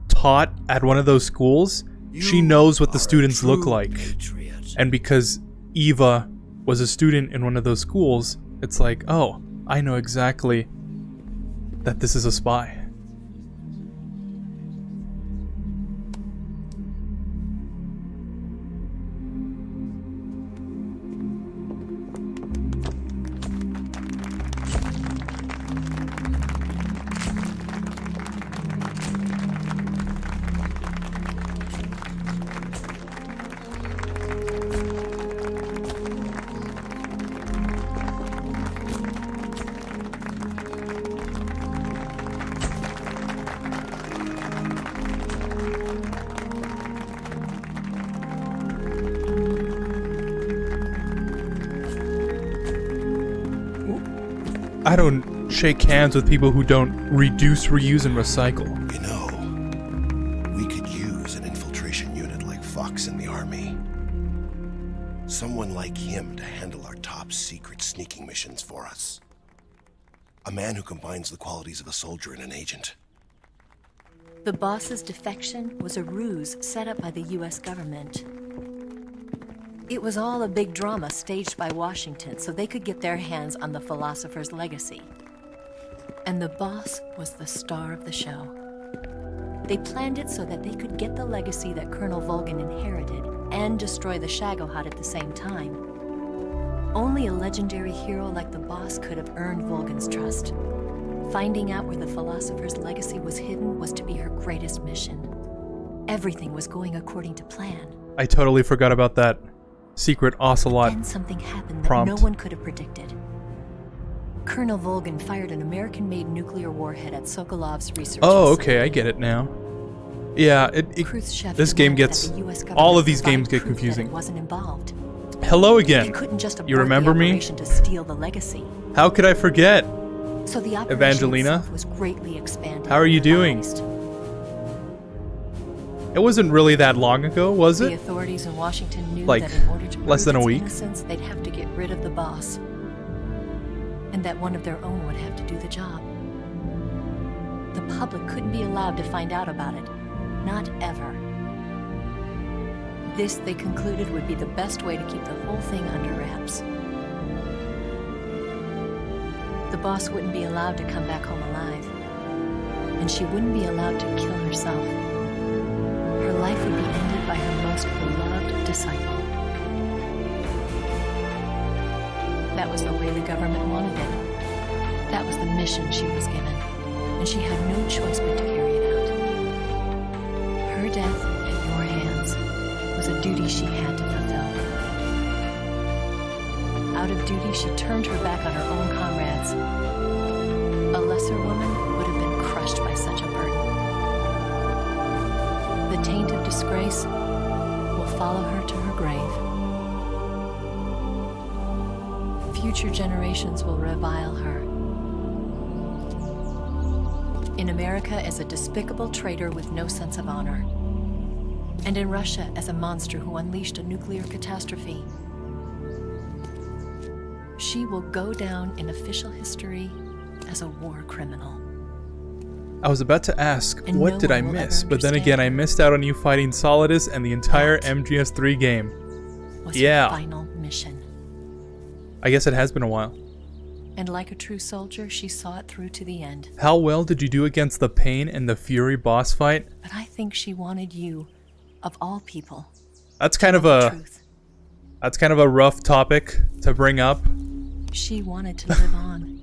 taught at one of those schools, she knows what the students look like. And because Eva was a student in one of those schools, it's like, oh, I know exactly that this is a spy. I don't shake hands with people who don't reduce, reuse, and recycle. You know, we could use an infiltration unit like Fox in the army. Someone like him to handle our top secret sneaking missions for us. A man who combines the qualities of a soldier and an agent. The boss's defection was a ruse set up by the US government. It was all a big drama staged by Washington so they could get their hands on the philosopher's legacy. And the boss was the star of the show. They planned it so that they could get the legacy that Colonel Volgin inherited and destroy the Shagohod at the same time. Only a legendary hero like the boss could have earned Volgin's trust. Finding out where the philosopher's legacy was hidden was to be her greatest mission. Everything was going according to plan. I totally forgot about that secret ocelot Then something happened that prompt. no one could have predicted. Colonel Volgin fired an American-made nuclear warhead at Sokolov's research Oh, facility. okay, I get it now. Yeah, Khrushchev this game demanded that gets... the US government all of these provide games get proof that confusing. it wasn't involved. Hello They again. couldn't just You abort remember the me? operation to steal the legacy. How could I forget? So the operation Evangelina? itself was greatly expanded. How are you and doing? revised. It wasn't really that long ago, was The it? authorities in Washington knew Like, that in order to less prove than a its week? innocence, they'd have to get rid of the boss. And that one of their own would have to do the job. The public couldn't be allowed to find out about it. Not ever. This, they concluded, would be the best way to keep the whole thing under wraps. The boss wouldn't be allowed to come back home alive. And she wouldn't be allowed to kill herself. Her life would be ended by her most beloved disciple. That was the way the government wanted it. That was the mission she was given, and she had no choice but to carry it out. Her death at your hands was a duty she had to fulfill. Out of duty, she turned her back on her own comrades. A lesser woman would have been crushed by such a burden. The taint of disgrace will follow her to her grave. Future generations will revile her. In America as a despicable traitor with no sense of honor. And in Russia as a monster who unleashed a nuclear catastrophe. She will go down in official history as a war criminal. I was about to ask, And what no did I one will miss? ever But then again, I missed out on you fighting Solidus and the entire MGS3 game. Was Yeah. her final mission. I guess it has been a while. And like a true soldier, she saw it through to the end. How well did you do against the Pain and the Fury boss fight? But I think she wanted you, of all people. That's kind of a rough topic to bring up. She wanted to live on.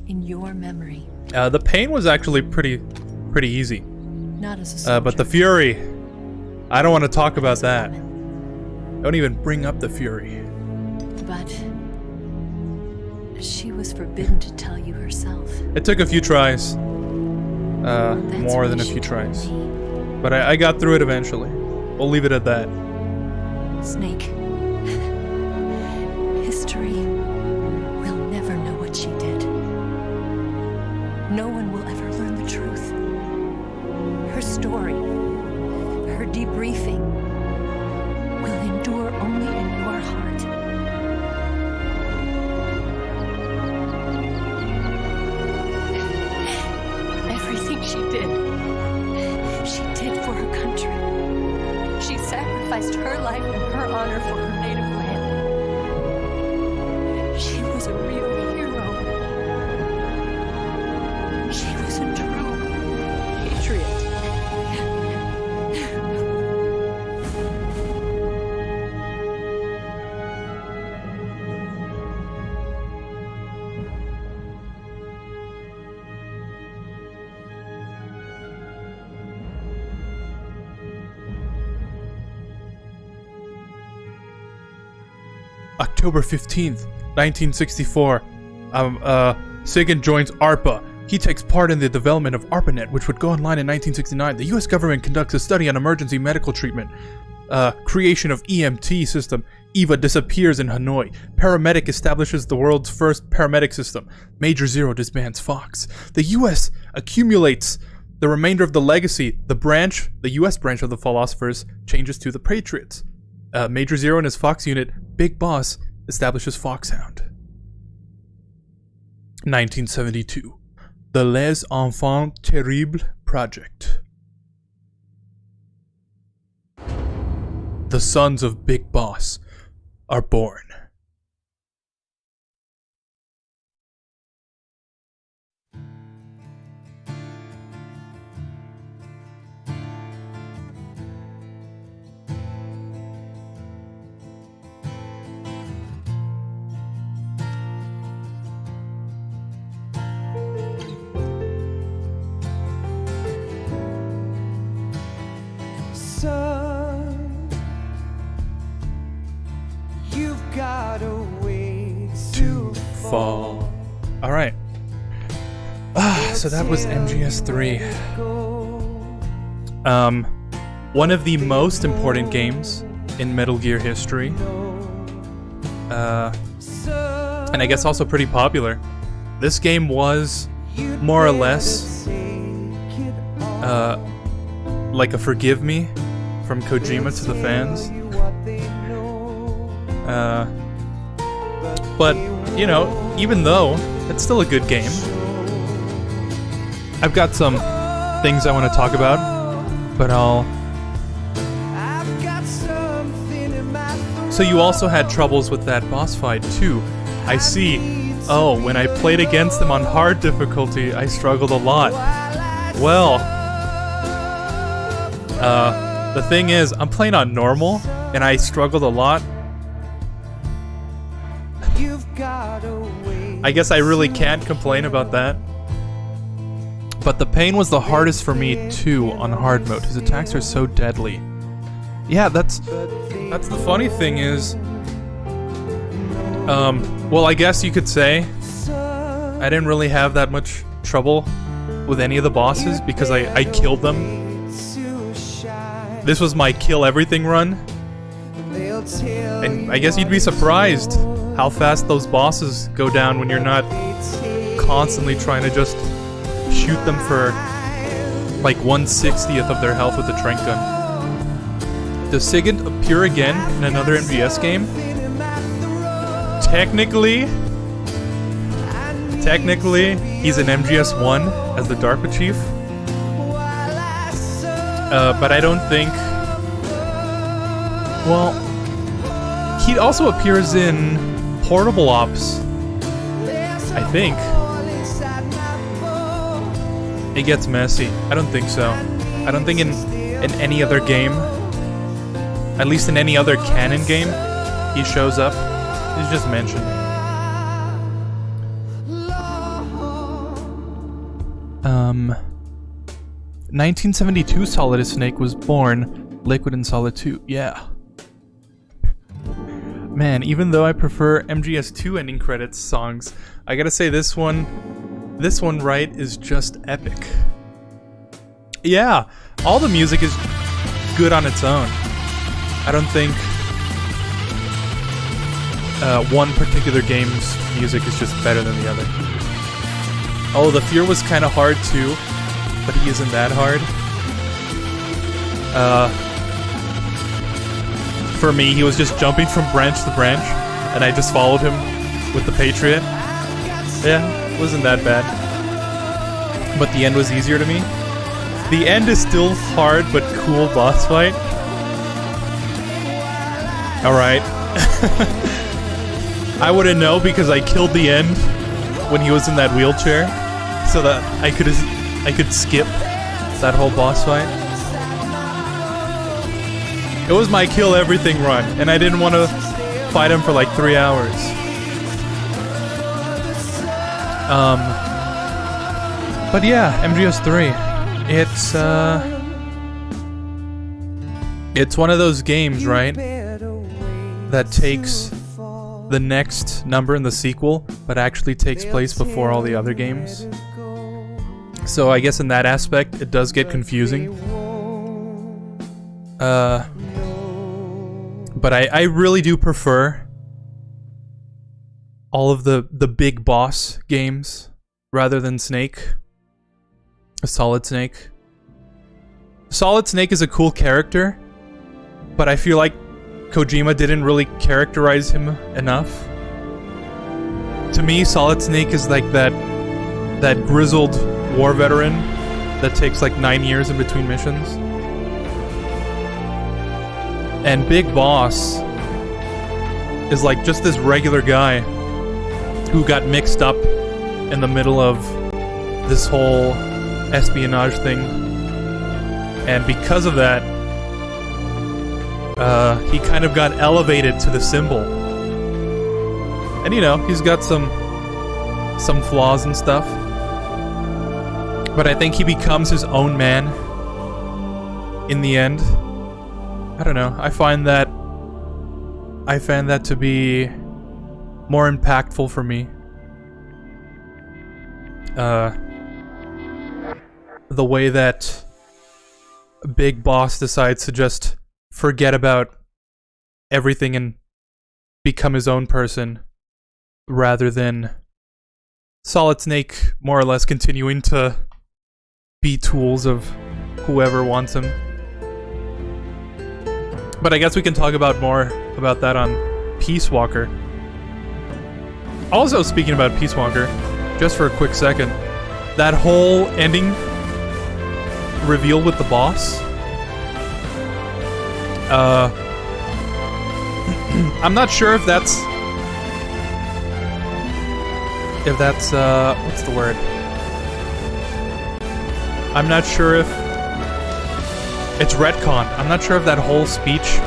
In your memory. The Pain was actually pretty easy. Not as a soldier. But the Fury, I don't want to talk about that. Don't even bring up the Fury. But she was forbidden to tell you herself. It took a few tries. More than a few tries. But I got through it eventually. We'll leave it at that. Snake. History will never know what she did. No one will ever learn the truth. Her story, her debriefing, will endure only in your heart. Everything she did for her country. She sacrificed her life and her honor for her native land. She was a real hero. She was a true patriot. October 15th, 1964. Sagan joins ARPA. He takes part in the development of ARPANET, which would go online in 1969. The US government conducts a study on emergency medical treatment. Creation of EMT system. EVA disappears in Hanoi. Paramedic establishes the world's first paramedic system. Major Zero disbands Fox. The US accumulates the remainder of the legacy. The US branch of the Philosophers changes to the Patriots. Major Zero and his Fox unit, Big Boss, establishes Foxhound. 1972. The Les Enfants Terribles Project. The sons of Big Boss are born. Son, you've got a way to fall. All right. So that was MGS3. One of the most important games in Metal Gear history. And I guess also pretty popular. This game was more or less like a forgive me from Kojima to the fans. But, you know, even though it's still a good game, I've got some things I want to talk about, but So you also had troubles with that boss fight too. I see. Oh, when I played against them on hard difficulty, I struggled a lot. Well, the thing is, I'm playing on normal, and I struggled a lot. I guess I really can't complain about that. But the pain was the hardest for me too on hard mode. His attacks are so deadly. Yeah, that's the funny thing is, well, I guess you could say I didn't really have that much trouble with any of the bosses because I killed them. This was my kill everything run. And I guess you'd be surprised how fast those bosses go down when you're not constantly trying to just shoot them for like 1/60th of their health with the tranq gun. Does Sigint appear again in another MGS game? Technically, he's in MGS1 as the DARPA chief. But I don't think... Well, he also appears in Portable Ops, I think. It gets messy. I don't think so. I don't think in any other game, at least in any other canon game, he shows up. He's just mentioned. 1972 Solid Snake was born. Liquid and Solid 2. Yeah. Man, even though I prefer MGS2 ending credits songs, I gotta say this one right is just epic. Yeah, all the music is good on its own. I don't think one particular game's music is just better than the other. Oh, the Fear was kind of hard too, but he isn't that hard. For me, he was just jumping from branch to branch, and I just followed him with the Patriot. Yeah, it wasn't that bad. But the end was easier to me. The end is still hard, but cool boss fight. Alright. I wouldn't know because I killed the end when he was in that wheelchair, so that I could skip that whole boss fight. It was my kill everything run, and I didn't want to fight him for like 3 hours. But yeah, MGS3. It's one of those games, right? That takes the next number in the sequel, but actually takes place before all the other games. So I guess in that aspect, it does get confusing. But I really do prefer all of the big boss games rather than Snake. Solid Snake. Solid Snake is a cool character, but I feel like Kojima didn't really characterize him enough. To me, Solid Snake is like that grizzled war veteran that takes like 9 years in between missions. And Big Boss is like just this regular guy who got mixed up in the middle of this whole espionage thing. And because of that, he kind of got elevated to the symbol. And you know, he's got some flaws and stuff. But I think he becomes his own man in the end. I don't know. I find that to be more impactful for me. The way that Big Boss decides to just forget about everything and become his own person, rather than Solid Snake more or less continuing to be tools of whoever wants him. But I guess we can talk about more about that on Peace Walker. Also, speaking about Peace Walker, just for a quick second, that whole ending reveal with the boss, I'm not sure if that's if that's, what's the word? I'm not sure if it's retcon. I'm not sure if that whole speech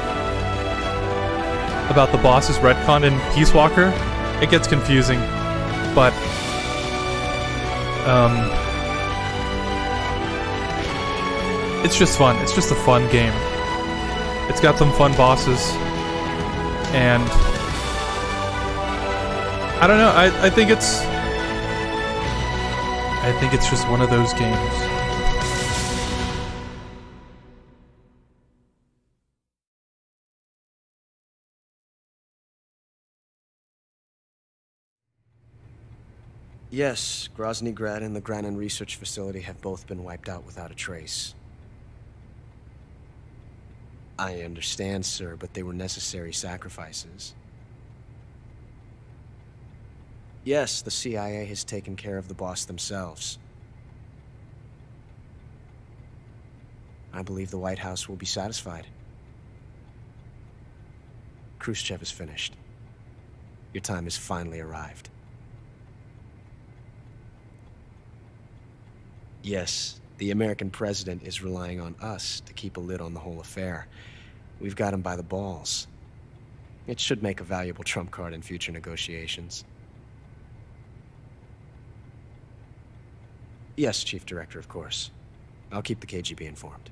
about the boss is retcon in Peace Walker. It gets confusing, but it's just fun. It's just a fun game. It's got some fun bosses, and I don't know. I think it's just one of those games. Yes, Grozny Grad and the Granin Research Facility have both been wiped out without a trace. I understand, sir, but they were necessary sacrifices. Yes, the CIA has taken care of the boss themselves. I believe the White House will be satisfied. Khrushchev is finished. Your time has finally arrived. Yes, the American president is relying on us to keep a lid on the whole affair. We've got him by the balls. It should make a valuable trump card in future negotiations. Yes, Chief Director, of course. I'll keep the KGB informed.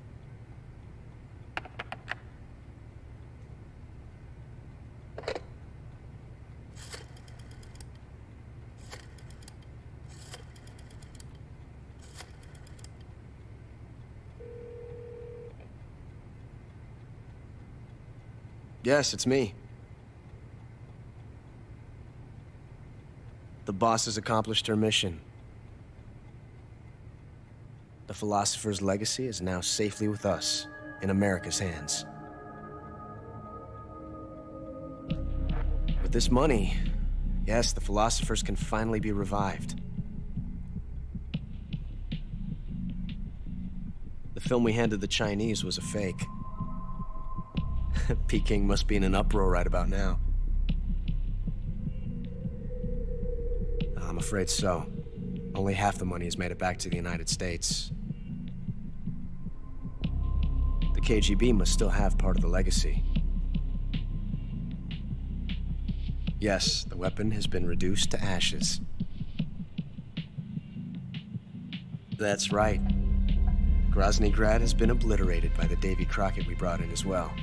Yes, it's me. The boss has accomplished her mission. The philosopher's legacy is now safely with us, in America's hands. With this money, yes, the philosophers can finally be revived. The film we handed the Chinese was a fake. Peking must be in an uproar right about now. I'm afraid so. Only half the money has made it back to the United States. The KGB must still have part of the legacy. Yes, the weapon has been reduced to ashes. That's right. Grozny Grad has been obliterated by the Davy Crockett we brought in as well.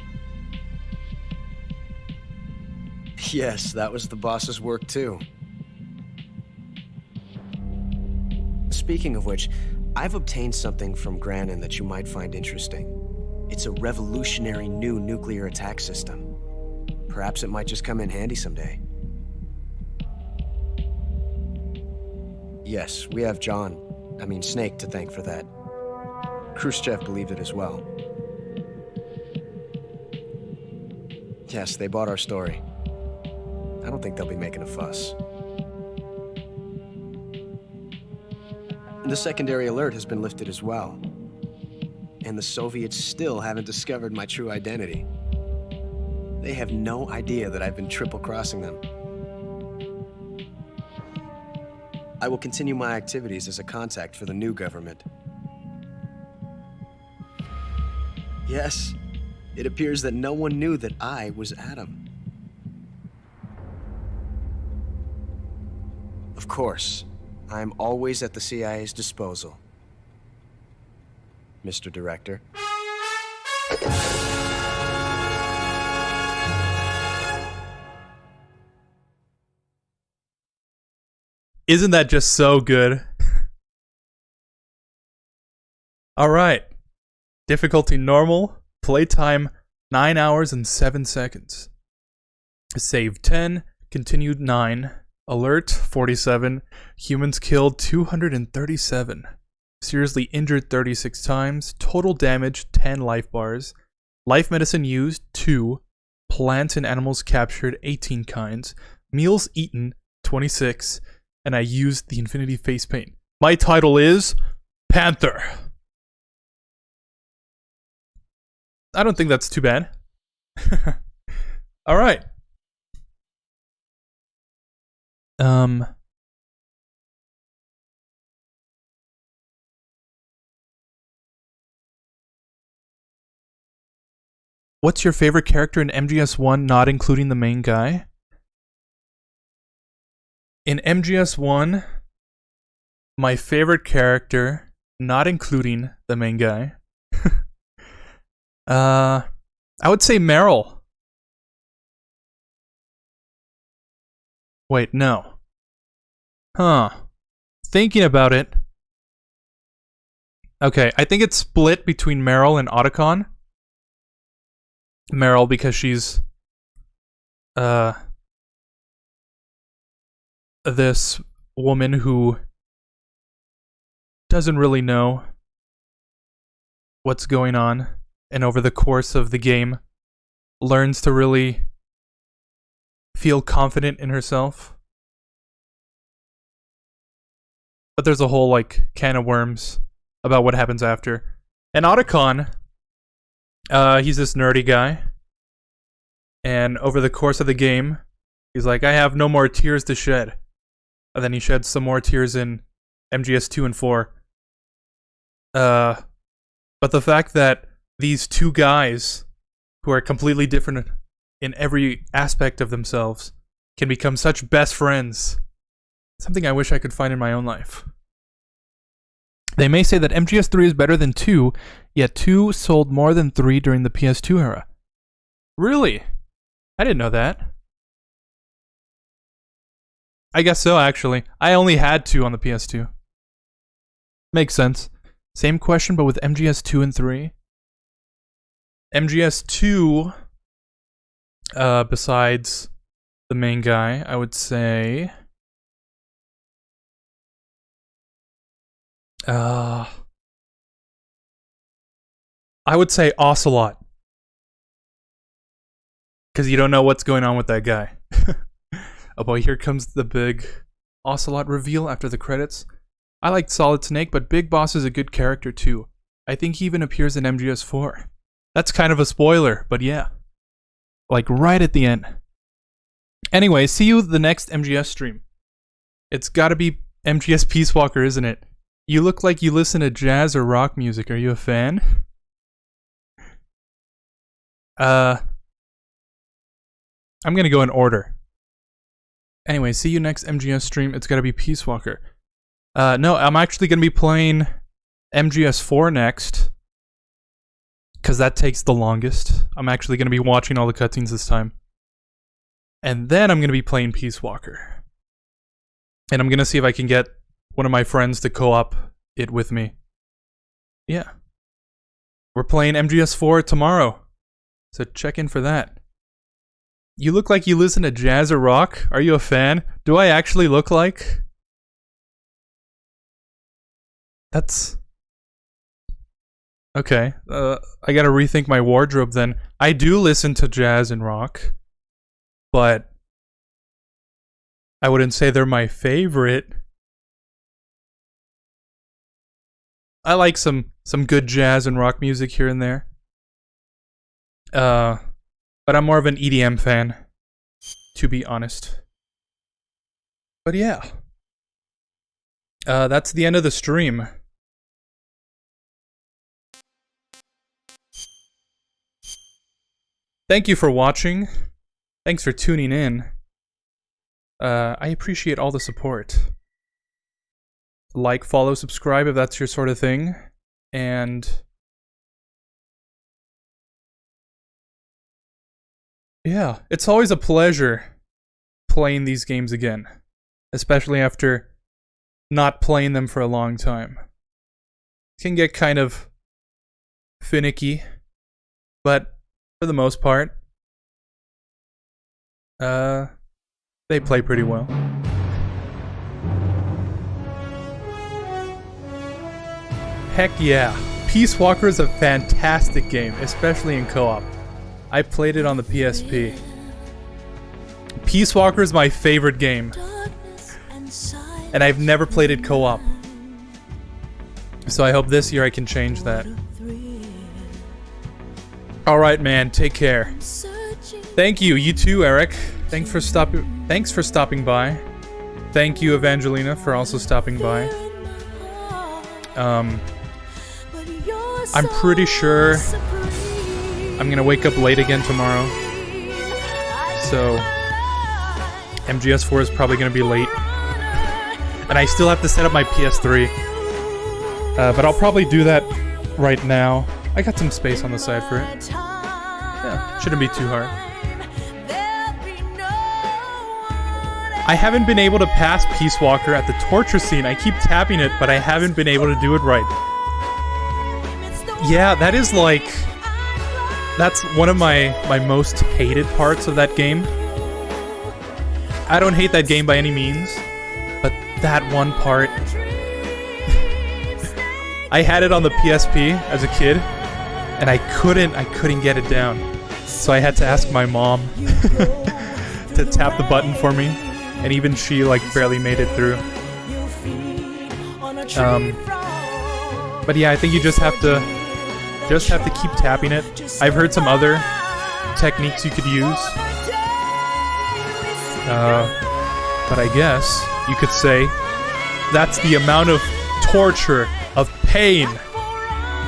Yes, that was the boss's work too. Speaking of which, I've obtained something from Granin that you might find interesting. It's a revolutionary new nuclear attack system. Perhaps it might just come in handy someday. Yes, we have Snake to thank for that. Khrushchev believed it as well. Yes, they bought our story. I don't think they'll be making a fuss. The secondary alert has been lifted as well. And the Soviets still haven't discovered my true identity. They have no idea that I've been triple-crossing them. I will continue my activities as a contact for the new government. Yes, it appears that no one knew that I was Adam. Of course, I'm always at the CIA's disposal, Mr. Director. Isn't that just so good? Alright. Difficulty normal. Playtime 9 hours and 7 seconds. Save 10. Continued 9. Alert 47. Humans killed 237. Seriously injured 36 times. Total damage 10 life bars. Life medicine used 2. Plants and animals captured 18 kinds. Meals eaten 26. And I used the infinity face paint. My title is Panther. I don't think that's too bad. Alright. What's your favorite character in MGS1, not including the main guy? In MGS1, my favorite character, not including the main guy, I would say Meryl. Wait, no. Huh. Thinking about it. Okay, I think it's split between Meryl and Otacon. Meryl because she's this woman who doesn't really know what's going on, and over the course of the game learns to really feel confident in herself. But there's a whole like can of worms about what happens after. And Otacon, he's this nerdy guy, and over the course of the game he's like, I have no more tears to shed. And then he sheds some more tears in MGS2 and 4. But the fact that these two guys, who are completely different in every aspect of themselves, can become such best friends, something I wish I could find in my own life. They may say that MGS3 is better than 2, yet 2 sold more than 3 during the PS2 era. Really? I didn't know that. I guess so, actually. I only had 2 on the PS2. Makes sense. Same question, but with MGS2 and 3. MGS2, besides the main guy, I would say... I would say Ocelot. Because you don't know what's going on with that guy. Oh boy, here comes the big Ocelot reveal after the credits. I liked Solid Snake, but Big Boss is a good character too. I think he even appears in MGS4. That's kind of a spoiler, but yeah. Like right at the end. Anyway, see you the next MGS stream. It's gotta be MGS Peace Walker, isn't it? You look like you listen to jazz or rock music. Are you a fan? I'm gonna go in order. Anyway, see you next MGS stream. It's gotta be Peace Walker. No, I'm actually gonna be playing MGS4 next, because that takes the longest. I'm actually gonna be watching all the cutscenes this time. And then I'm gonna be playing Peace Walker. And I'm gonna see if I can get one of my friends to co-op it with me. Yeah. We're playing MGS4 tomorrow, so check in for that. You look like you listen to jazz or rock? Are you a fan? Do I actually look like? That's... Okay, I gotta rethink my wardrobe then. I do listen to jazz and rock, but I wouldn't say they're my favorite. I like some good jazz and rock music here and there. But I'm more of an EDM fan, to be honest. But yeah. That's the end of the stream. Thank you for watching. Thanks for tuning in. I appreciate all the support. Like, follow, subscribe if that's your sort of thing. And... yeah, it's always a pleasure playing these games again. Especially after not playing them for a long time. It can get kind of finicky, but for the most part, they play pretty well. Heck yeah, Peace Walker is a fantastic game, especially in co-op. I played it on the PSP. Peace Walker is my favorite game. And I've never played it co-op. So I hope this year I can change that. Alright man, take care. Thank you, you too, Eric. Thanks for stopping by. Thank you, Evangelina, for also stopping by. I'm pretty sure I'm gonna wake up late again tomorrow. So MGS4 is probably gonna be late. And I still have to set up my PS3. But I'll probably do that right now. I got some space on the side for it. Yeah, shouldn't be too hard. I haven't been able to pass Peace Walker at the torture scene. I keep tapping it, but I haven't been able to do it right. Yeah, that is like... That's one of my most hated parts of that game. I don't hate that game by any means, but that one part... I had it on the PSP as a kid, and I couldn't get it down. So I had to ask my mom to tap the button for me, and even she like barely made it through. But yeah, I think you just have to keep tapping it. I've heard some other techniques you could use. But I guess you could say that's the amount of torture, of pain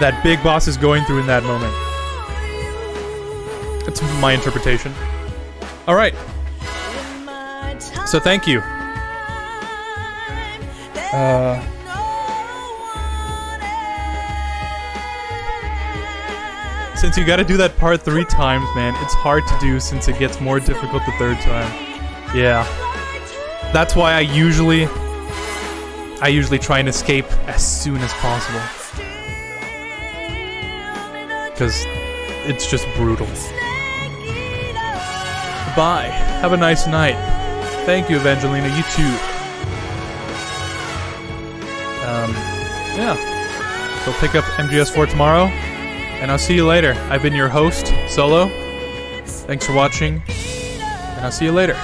that Big Boss is going through in that moment. That's my interpretation. Alright. So thank you. Since you gotta do that part 3 times, man, it's hard to do since it gets more difficult the 3rd time. Yeah. That's why I usually try and escape as soon as possible. Because it's just brutal. Bye. Have a nice night. Thank you, Evangelina. You too. Yeah. So pick up MGS4 tomorrow, and I'll see you later. I've been your host, Solo. Thanks for watching, and I'll see you later.